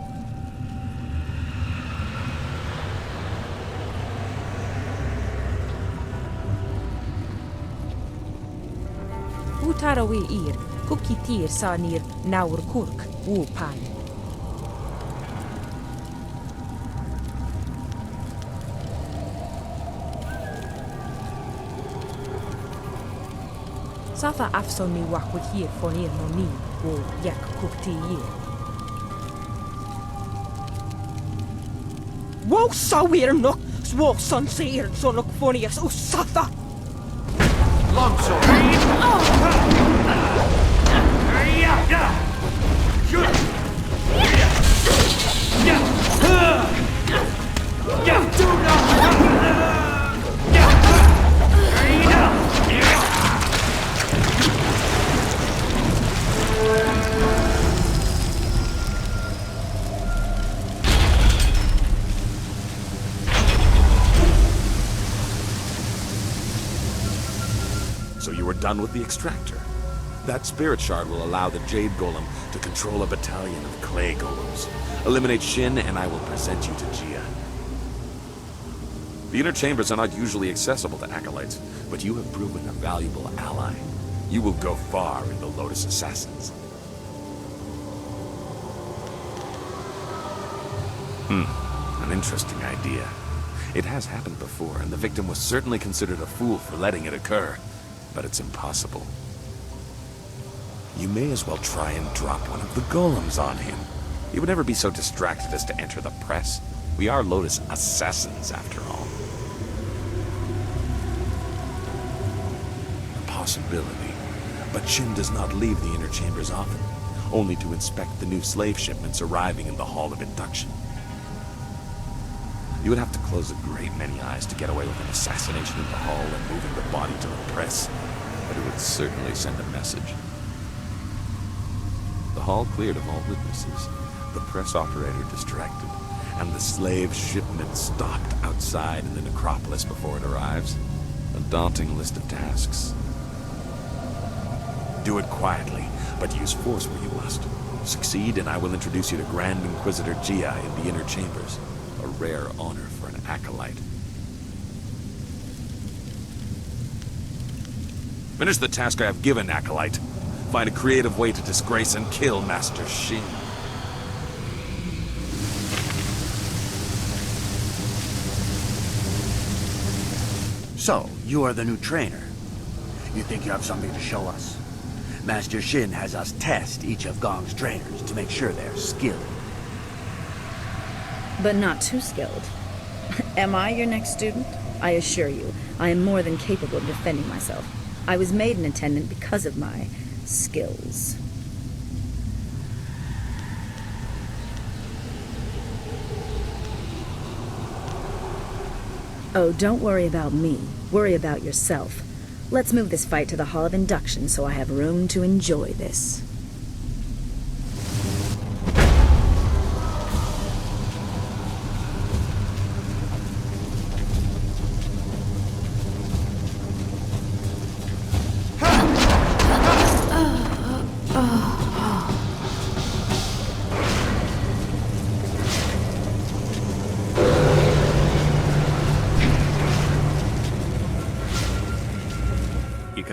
Utarawi kukitir sanir naur kurk upan. Safa afsoni wakwihir fonir noni wo yak kukti yir. Wo sawir nok wo sonseir sonok fonias usafa. Longsword. So you are done with the extractor. That spirit shard will allow the Jade Golem to control a battalion of clay golems. Eliminate Shin and I will present you to Jia. The inner chambers are not usually accessible to acolytes, but you have proven a valuable ally. You will go far in the Lotus Assassins. An interesting idea. It has happened before, and the victim was certainly considered a fool for letting it occur. But it's impossible. You may as well try and drop one of the golems on him. He would never be so distracted as to enter the press. We are Lotus assassins, after all. A possibility. But Shin does not leave the inner chambers often, only to inspect the new slave shipments arriving in the Hall of Induction. You would have to close a great many eyes to get away with an assassination in the hall and moving the body to the press, but it would certainly send a message. The hall cleared of all witnesses, the press operator distracted, and the slave shipment stopped outside in the necropolis before it arrives. A daunting list of tasks. Do it quietly, but use force where you must. Succeed, and I will introduce you to Grand Inquisitor Gia in the inner chambers. A rare honor for an acolyte. Finish the task I have given, acolyte. Find a creative way to disgrace and kill Master Shin. So, you are the new trainer. You think you have something to show us? Master Shin has us test each of Gong's trainers to make sure they're skilled. But not too skilled. Am I your next student? I assure you, I am more than capable of defending myself. I was made an attendant because of my skills. Oh, don't worry about me. Worry about yourself. Let's move this fight to the Hall of Induction so I have room to enjoy this.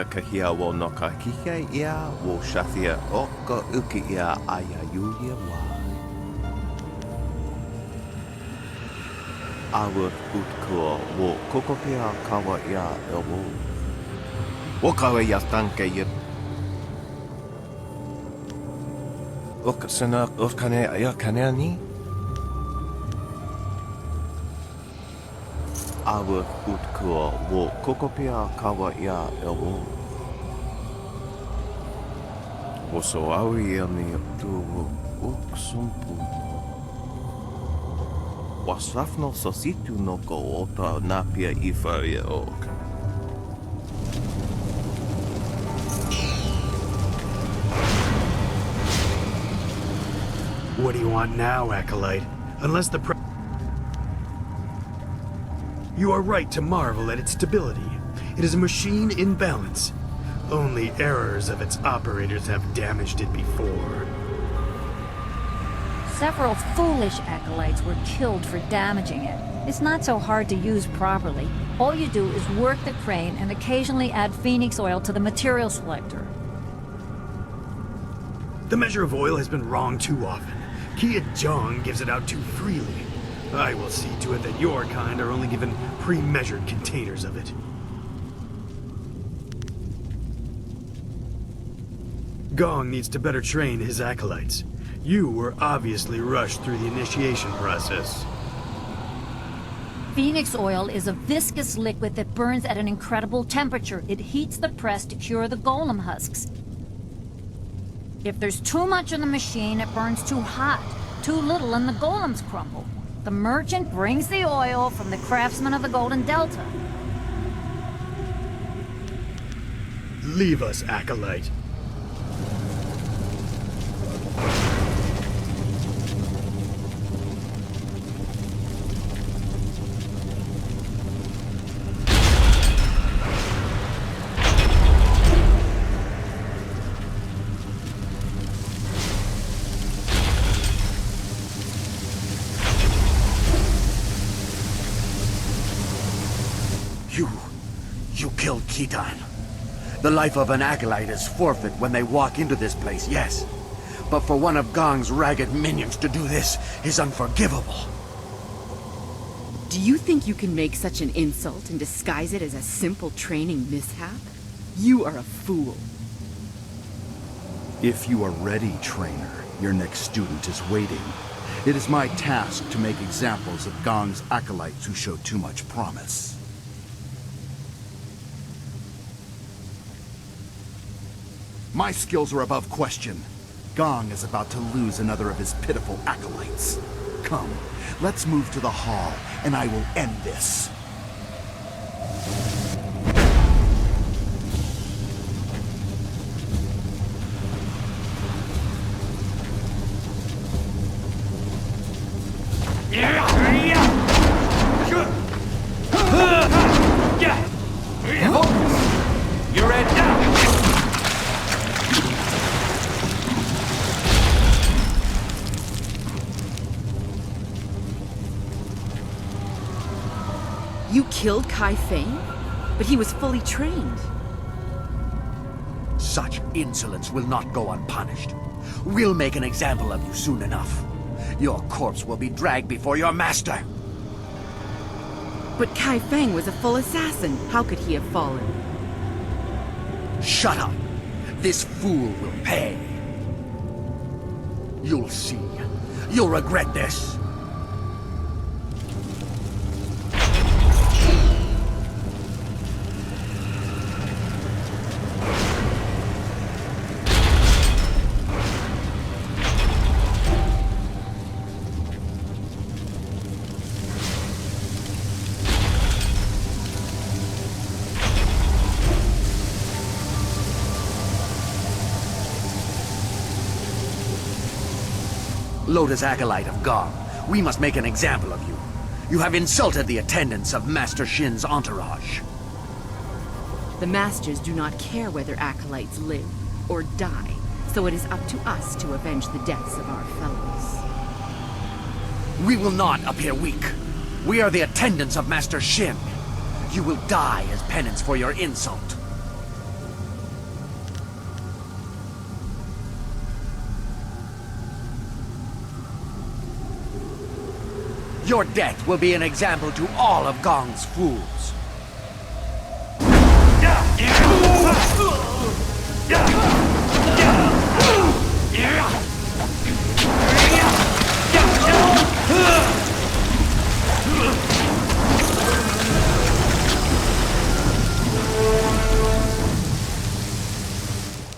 Kahia wo no ka kike ia wo shafia o ka uki ia aya yulia wa. Awa utkua wo kokopia kawa ia elwo. Wo kawa ia stanke ia. Oka sana ofkane ia kane ni. Awa utkua wo kokopia kawa ia elwo. Oso awi ia ni tu uksumpu. Wasafno sositu no ko ota napia ifa ia ok. What do you want now, Acolyte? Unless the You are right to marvel at its stability. It is a machine in balance. Only errors of its operators have damaged it before. Several foolish acolytes were killed for damaging it. It's not so hard to use properly. All you do is work the crane and occasionally add phoenix oil to the material selector. The measure of oil has been wrong too often. Kia Jong gives it out too freely. I will see to it that your kind are only given pre-measured containers of it. Gong needs to better train his acolytes. You were obviously rushed through the initiation process. Phoenix oil is a viscous liquid that burns at an incredible temperature. It heats the press to cure the golem husks. If there's too much in the machine, it burns too hot. Too little and the golems crumble. The merchant brings the oil from the craftsman of the Golden Delta. Leave us, Acolyte. You killed Khitan. The life of an acolyte is forfeit when they walk into this place, yes. But for one of Gong's ragged minions to do this is unforgivable. Do you think you can make such an insult and disguise it as a simple training mishap? You are a fool. If you are ready, trainer, your next student is waiting. It is my task to make examples of Gong's acolytes who show too much promise. My skills are above question. Gong is about to lose another of his pitiful acolytes. Come, let's move to the hall, and I will end this. You're ready. You killed Kai Feng? But he was fully trained. Such insolence will not go unpunished. We'll make an example of you soon enough. Your corpse will be dragged before your master. But Kai Feng was a full assassin. How could he have fallen? Shut up! This fool will pay. You'll see. You'll regret this. Lotus Acolyte of Gong, we must make an example of you. You have insulted the attendants of Master Shin's entourage. The Masters do not care whether acolytes live or die, so it is up to us to avenge the deaths of our fellows. We will not appear weak. We are the attendants of Master Shin. You will die as penance for your insult. Your death will be an example to all of Gong's fools.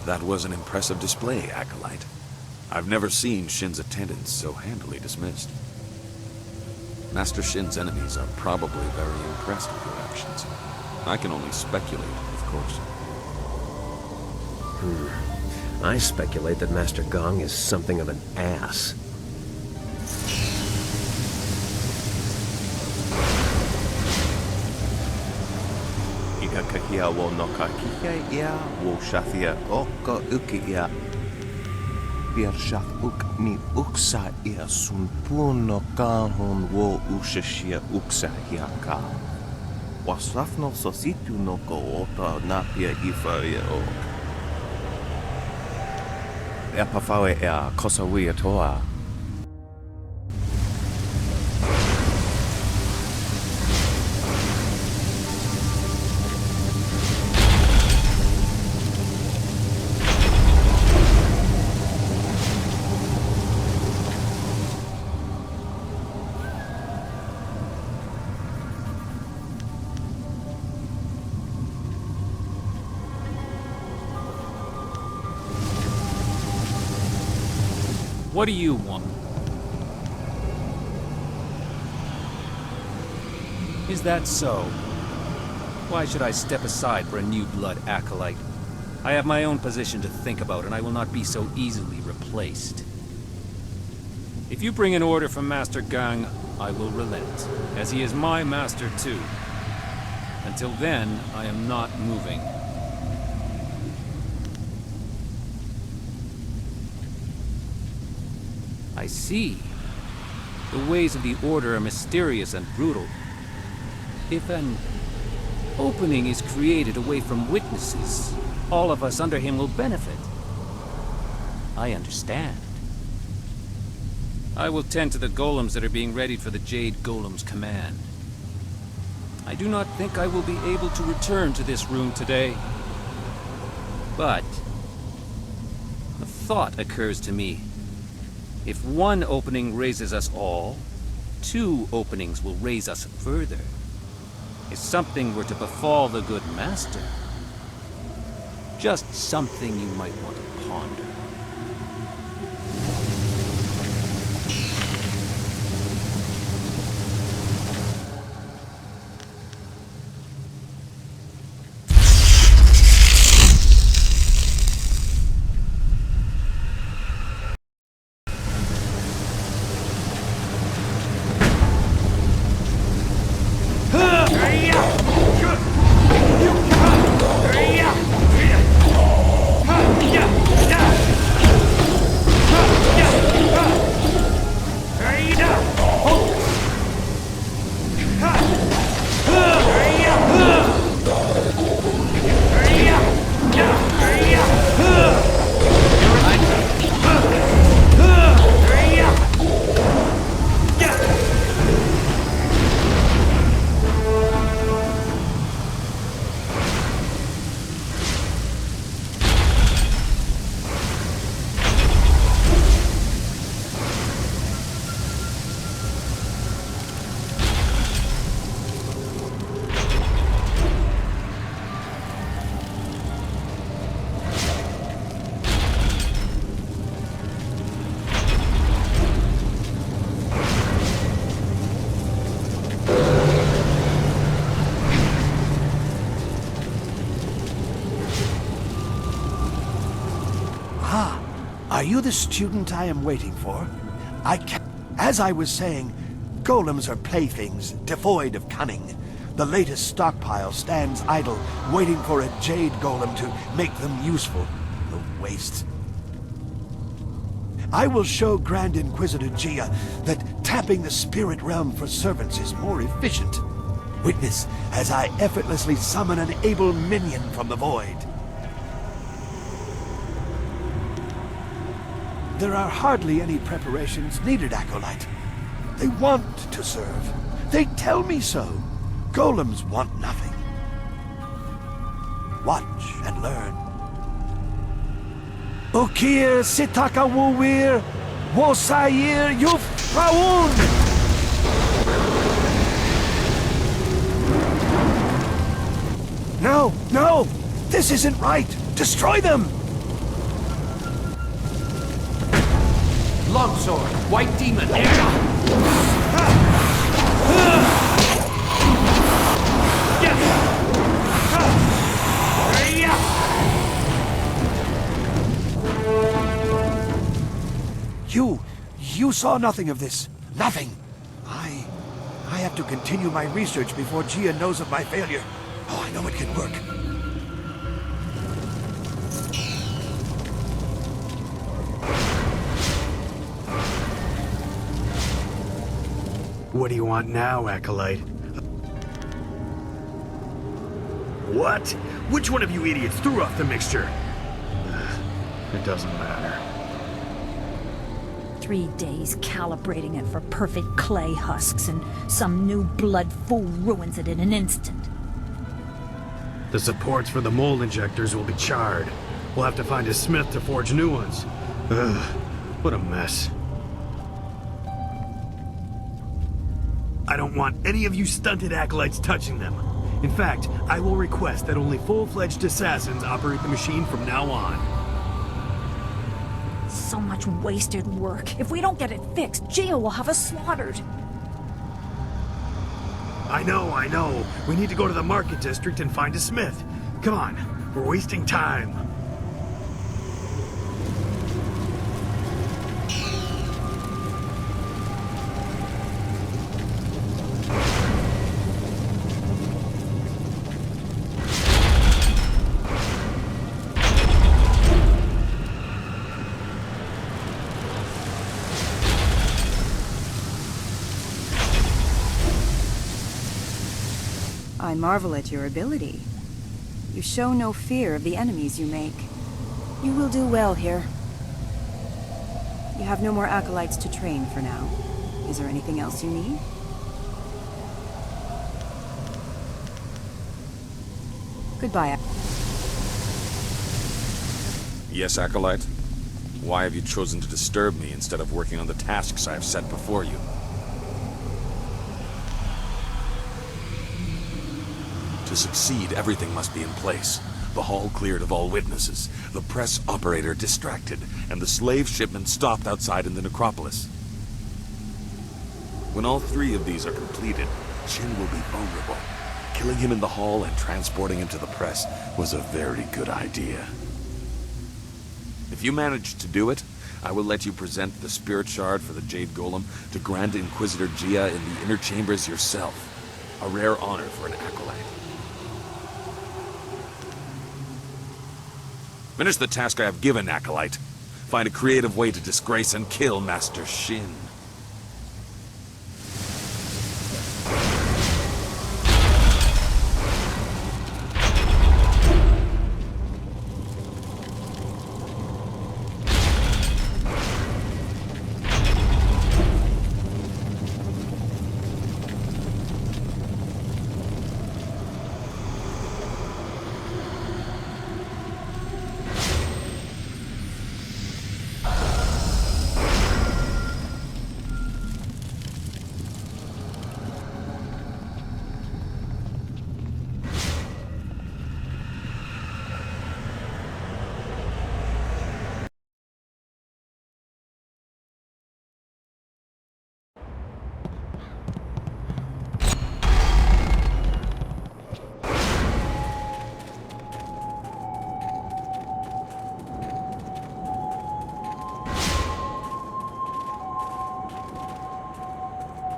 That was an impressive display, Acolyte. I've never seen Shin's attendants so handily dismissed. Master Shin's enemies are probably very impressed with your actions. I can only speculate, of course. I speculate that Master Gong is something of an ass. Ikakahia wo no kakihia ia wo shafia oko uki ia. Shaf uk ni uksa ia sun puno kahon wo ushashia uksa hiaka. Wasafno sositu no ko ota napia ifa ia o. Ea pafawe ea kosawia toa. What do you want? Is that so? Why should I step aside for a new blood acolyte? I have my own position to think about, and I will not be so easily replaced. If you bring an order from Master Gang, I will relent, as he is my master too. Until then, I am not moving. I see. The ways of the Order are mysterious and brutal. If an opening is created away from witnesses, all of us under him will benefit. I understand. I will tend to the golems that are being readied for the Jade Golem's command. I do not think I will be able to return to this room today. But a thought occurs to me. If one opening raises us all, 2 openings will raise us further. If something were to befall the good master, just something you might want to ponder. Are you the student I am waiting for? As I was saying, golems are playthings, devoid of cunning. The latest stockpile stands idle, waiting for a jade golem to make them useful. A waste. I will show Grand Inquisitor Gia that tapping the spirit realm for servants is more efficient. Witness as I effortlessly summon an able minion from the void. There are hardly any preparations needed, Acolyte. They want to serve. They tell me so. Golems want nothing. Watch and learn. Ukir sitaka wuwir, wosair yufraun! No, no! This isn't right! Destroy them! Longsword, white demon. You saw nothing of this. Nothing. I have to continue my research before Gia knows of my failure. Oh, I know it can work. What do you want now, Acolyte? What? Which one of you idiots threw off the mixture? It doesn't matter. 3 days calibrating it for perfect clay husks, and some new blood fool ruins it in an instant. The supports for the mold injectors will be charred. We'll have to find a smith to forge new ones. Ugh, what a mess. I don't want any of you stunted acolytes touching them. In fact, I will request that only full-fledged assassins operate the machine from now on. So much wasted work. If we don't get it fixed, Gia will have us slaughtered. I know. We need to go to the market district and find a smith. Come on, we're wasting time. I marvel at your ability. You show no fear of the enemies you make. You will do well here. You have no more acolytes to train for now. Is there anything else you need? Goodbye. Yes, Acolyte? Why have you chosen to disturb me instead of working on the tasks I have set before you? To succeed, everything must be in place. The hall cleared of all witnesses, the press operator distracted, and the slave shipment stopped outside in the necropolis. When all three of these are completed, Shin will be vulnerable. Killing him in the hall and transporting him to the press was a very good idea. If you manage to do it, I will let you present the spirit shard for the Jade Golem to Grand Inquisitor Gia in the inner chambers yourself. A rare honor for an acolyte. Finish the task I have given, Acolyte. Find a creative way to disgrace and kill Master Shin.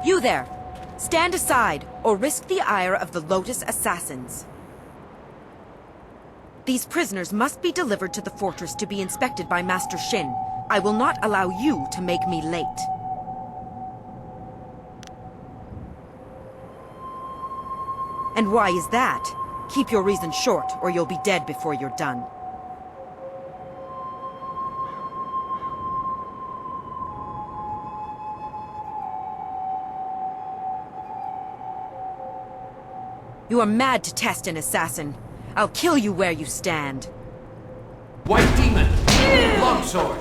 You there! Stand aside, or risk the ire of the Lotus assassins. These prisoners must be delivered to the fortress to be inspected by Master Shin. I will not allow you to make me late. And why is that? Keep your reason short, or you'll be dead before you're done. You are mad to test an assassin. I'll kill you where you stand. White demon! Longsword!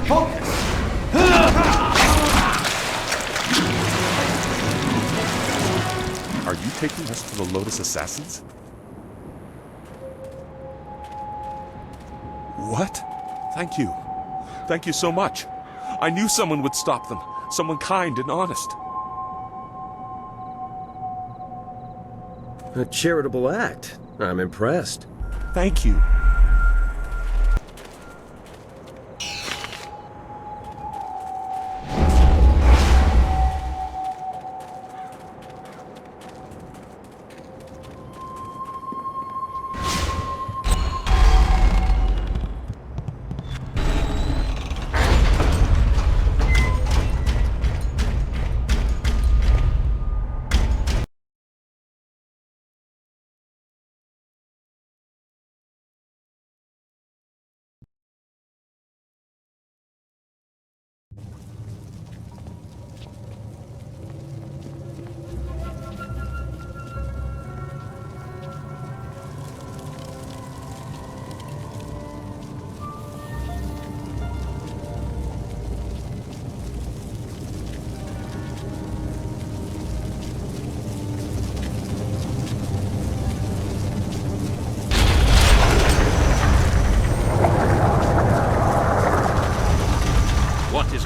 Focus! Are you taking us to the Lotus Assassins? What? Thank you. Thank you so much. I knew someone would stop them. Someone kind and honest. A charitable act. I'm impressed. Thank you.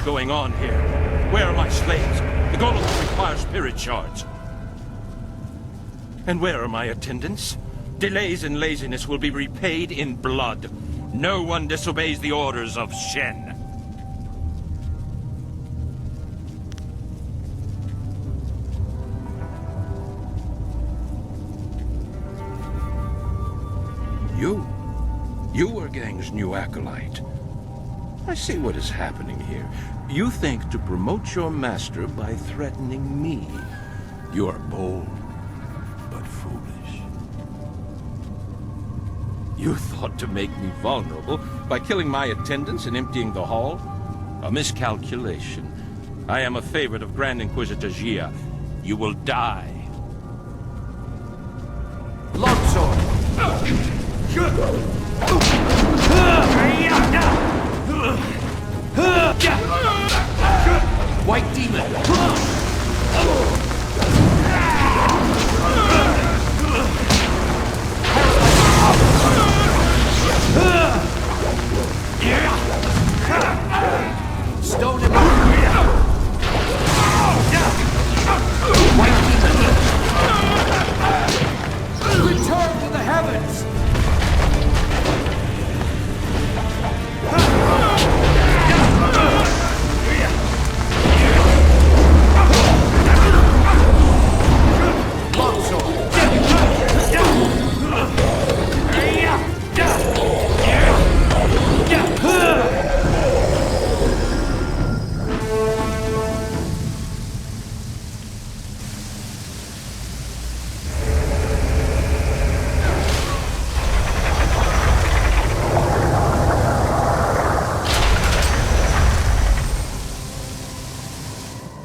Going on here? Where are my slaves? The golems require spirit shards. And where are my attendants? Delays and laziness will be repaid in blood. No one disobeys the orders of Shen. You were Gang's new acolyte. I see what is happening here. You think to promote your master by threatening me. You are bold, but foolish. You thought to make me vulnerable by killing my attendants and emptying the hall? A miscalculation. I am a favorite of Grand Inquisitor Jia. You will die. Longsword! White demon! Stone and White demon! Return to the heavens!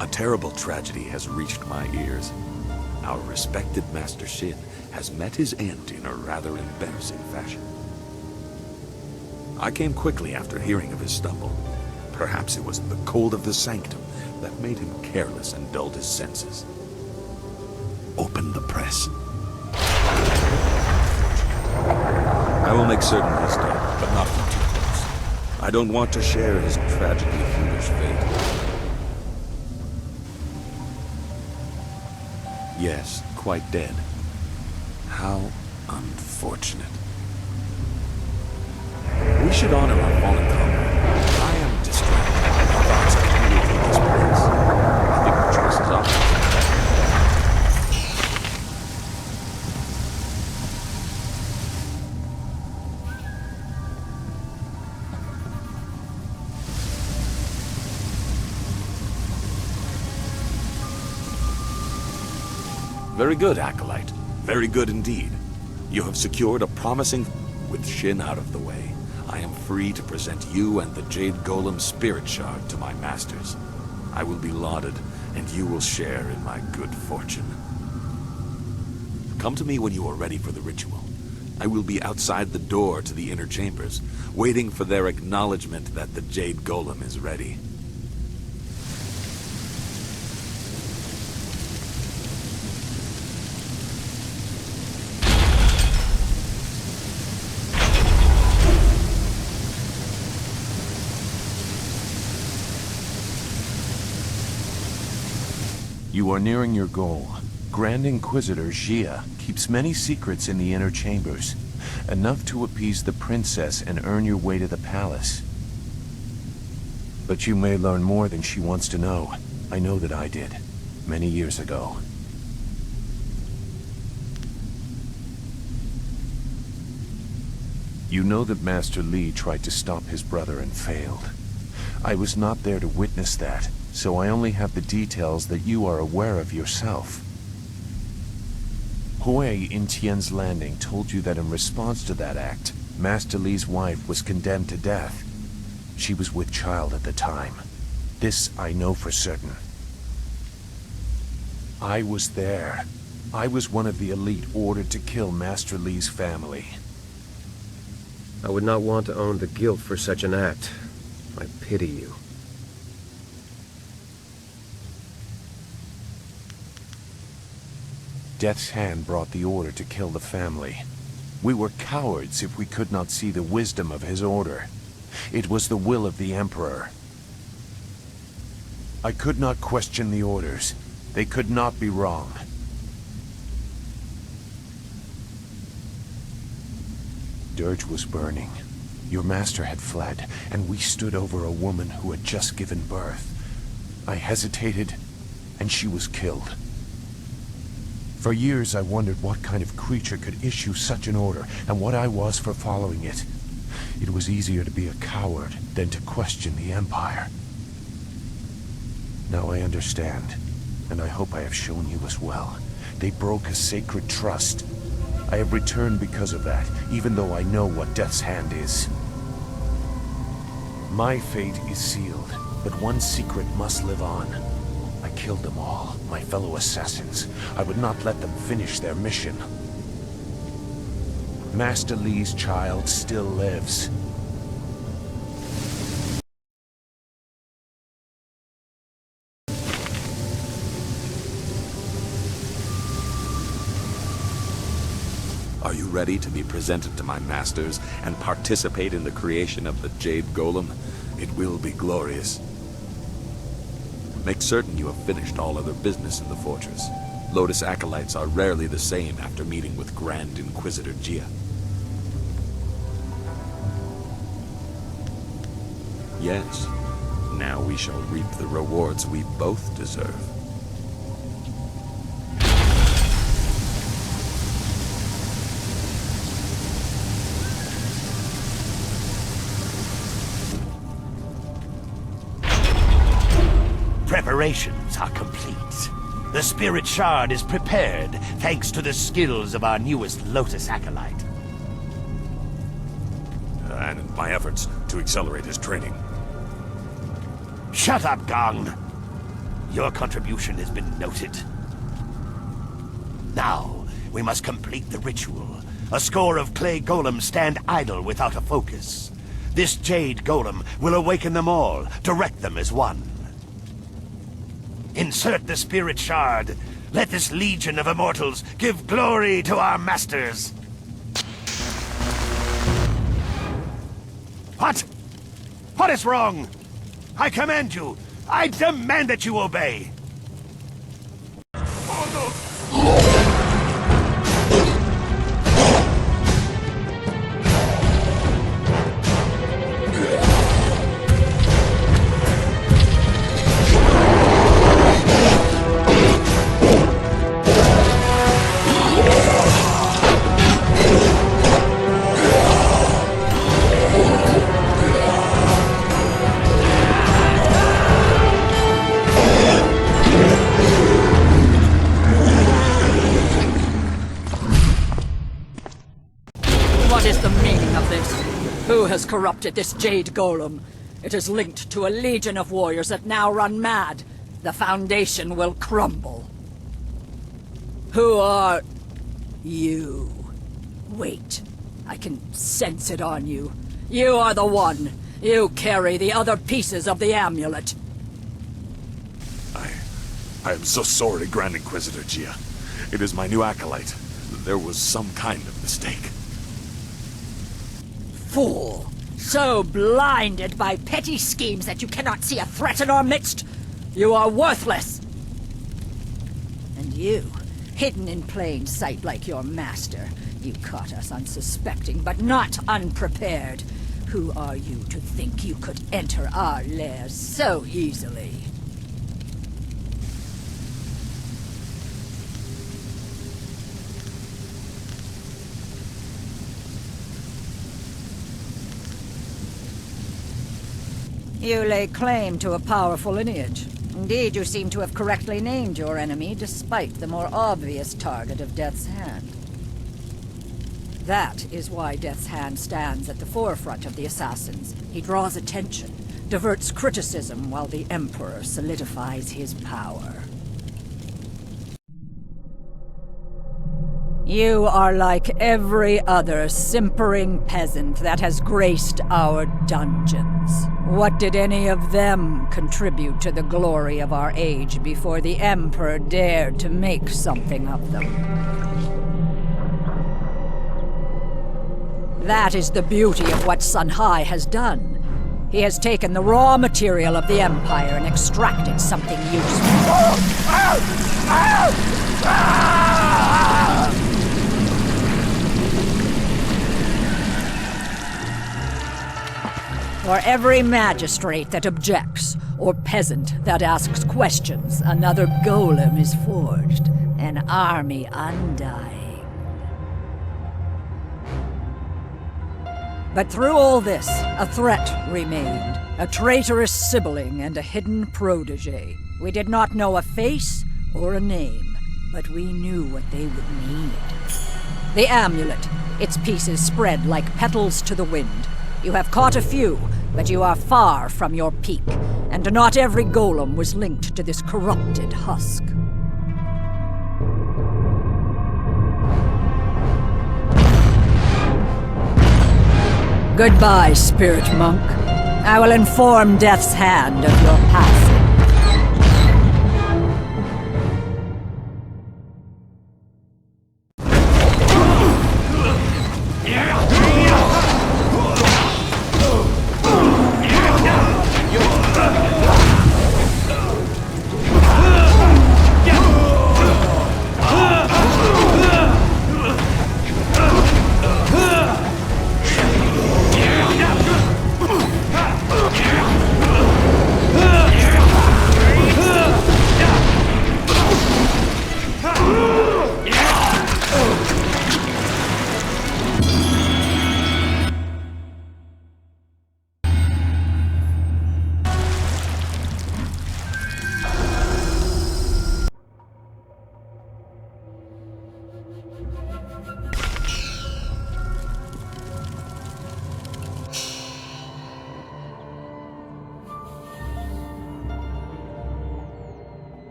A terrible tragedy has reached my ears. Our respected Master Shin has met his end in a rather embarrassing fashion. I came quickly after hearing of his stumble. Perhaps it was the cold of the sanctum that made him careless and dulled his senses. Open the press. I will make certain he's dead, but not from too close. I don't want to share his tragically foolish fate. Yes, quite dead. How unfortunate. We should honor our fallen comrade. I am distracted. My thoughts are coming through this place. I think the choice is obvious. Very good, Acolyte. Very good indeed. You have secured a promising... With Shin out of the way, I am free to present you and the Jade Golem Spirit Shard to my masters. I will be lauded, and you will share in my good fortune. Come to me when you are ready for the ritual. I will be outside the door to the inner chambers, waiting for their acknowledgement that the Jade Golem is ready. You are nearing your goal. Grand Inquisitor Jia keeps many secrets in the inner chambers, enough to appease the princess and earn your way to the palace. But you may learn more than she wants to know. I know that I did, many years ago. You know that Master Li tried to stop his brother and failed. I was not there to witness that, so I only have the details that you are aware of yourself. Hui in Tian's Landing told you that in response to that act, Master Li's wife was condemned to death. She was with child at the time. This I know for certain. I was there. I was one of the elite ordered to kill Master Li's family. I would not want to own the guilt for such an act. I pity you. Death's hand brought the order to kill the family. We were cowards if we could not see the wisdom of his order. It was the will of the Emperor. I could not question the orders. They could not be wrong. Dirge was burning. Your master had fled, and we stood over a woman who had just given birth. I hesitated, and she was killed. For years I wondered what kind of creature could issue such an order, and what I was for following it. It was easier to be a coward than to question the Empire. Now I understand, and I hope I have shown you as well. They broke a sacred trust. I have returned because of that, even though I know what Death's Hand is. My fate is sealed, but one secret must live on. I killed them all, my fellow assassins. I would not let them finish their mission. Master Li's child still lives. Are you ready to be presented to my masters and participate in the creation of the Jade Golem? It will be glorious. Make certain you have finished all other business in the fortress. Lotus acolytes are rarely the same after meeting with Grand Inquisitor Gia. Yes, now we shall reap the rewards we both deserve. Preparations are complete. The Spirit Shard is prepared thanks to the skills of our newest Lotus acolyte. And in my efforts to accelerate his training. Shut up, Gong! Your contribution has been noted. Now, we must complete the ritual. A score of clay golems stand idle without a focus. This Jade Golem will awaken them all, direct them as one. Insert the Spirit Shard. Let this legion of immortals give glory to our masters. What? What is wrong? I command you. I demand that you obey. Who has corrupted this Jade Golem? It is linked to a legion of warriors that now run mad. The Foundation will crumble. Who are you? Wait, I can sense it on you. You are the one. You carry the other pieces of the amulet. I am so sorry, Grand Inquisitor Gia. It is my new acolyte. There was some kind of mistake. Fool! So blinded by petty schemes that you cannot see a threat in our midst? You are worthless! And you, hidden in plain sight like your master, you caught us unsuspecting but not unprepared. Who are you to think you could enter our lair so easily? You lay claim to a powerful lineage. Indeed, you seem to have correctly named your enemy, despite the more obvious target of Death's Hand. That is why Death's Hand stands at the forefront of the assassins. He draws attention, diverts criticism, while the Emperor solidifies his power. You are like every other simpering peasant that has graced our dungeons. What did any of them contribute to the glory of our age before the Emperor dared to make something of them? That is the beauty of what Sun Hai has done. He has taken the raw material of the Empire and extracted something useful. For every magistrate that objects, or peasant that asks questions, another golem is forged, an army undying. But through all this, a threat remained, a traitorous sibling and a hidden protege. We did not know a face or a name, but we knew what they would need. The amulet. Its pieces spread like petals to the wind. You have caught a few, but you are far from your peak, and not every golem was linked to this corrupted husk. Goodbye, spirit monk. I will inform Death's Hand of your passing.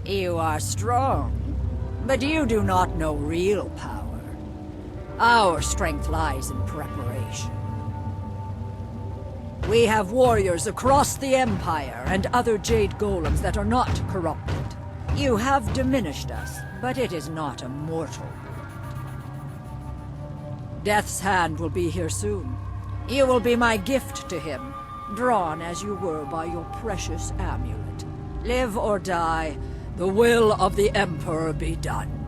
You are strong, but you do not know real power. Our strength lies in preparation. We have warriors across the Empire and other Jade Golems that are not corrupted. You have diminished us, but it is not a mortal. Death's Hand will be here soon. You will be my gift to him, drawn as you were by your precious amulet. Live or die, the will of the Emperor be done.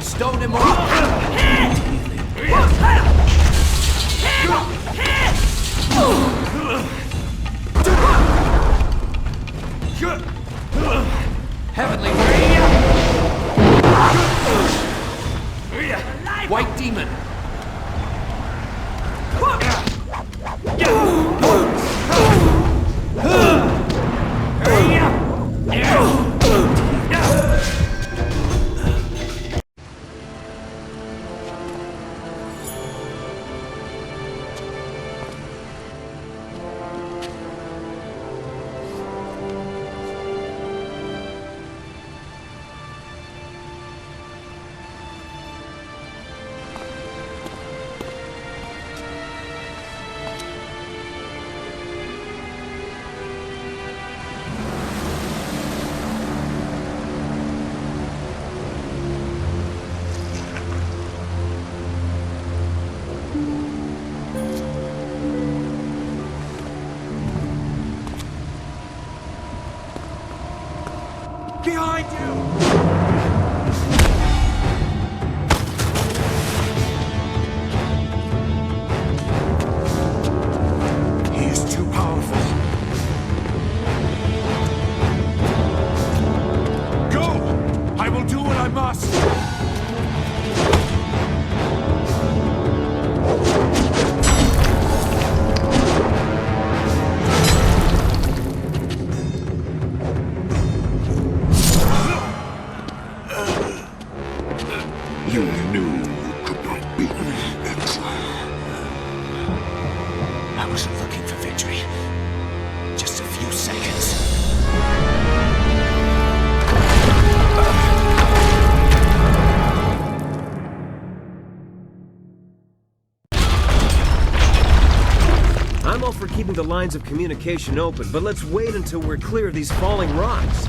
Stone him up! Heavenly White Demon! Behind you! the lines of communication open, but let's wait until we're clear of these falling rocks.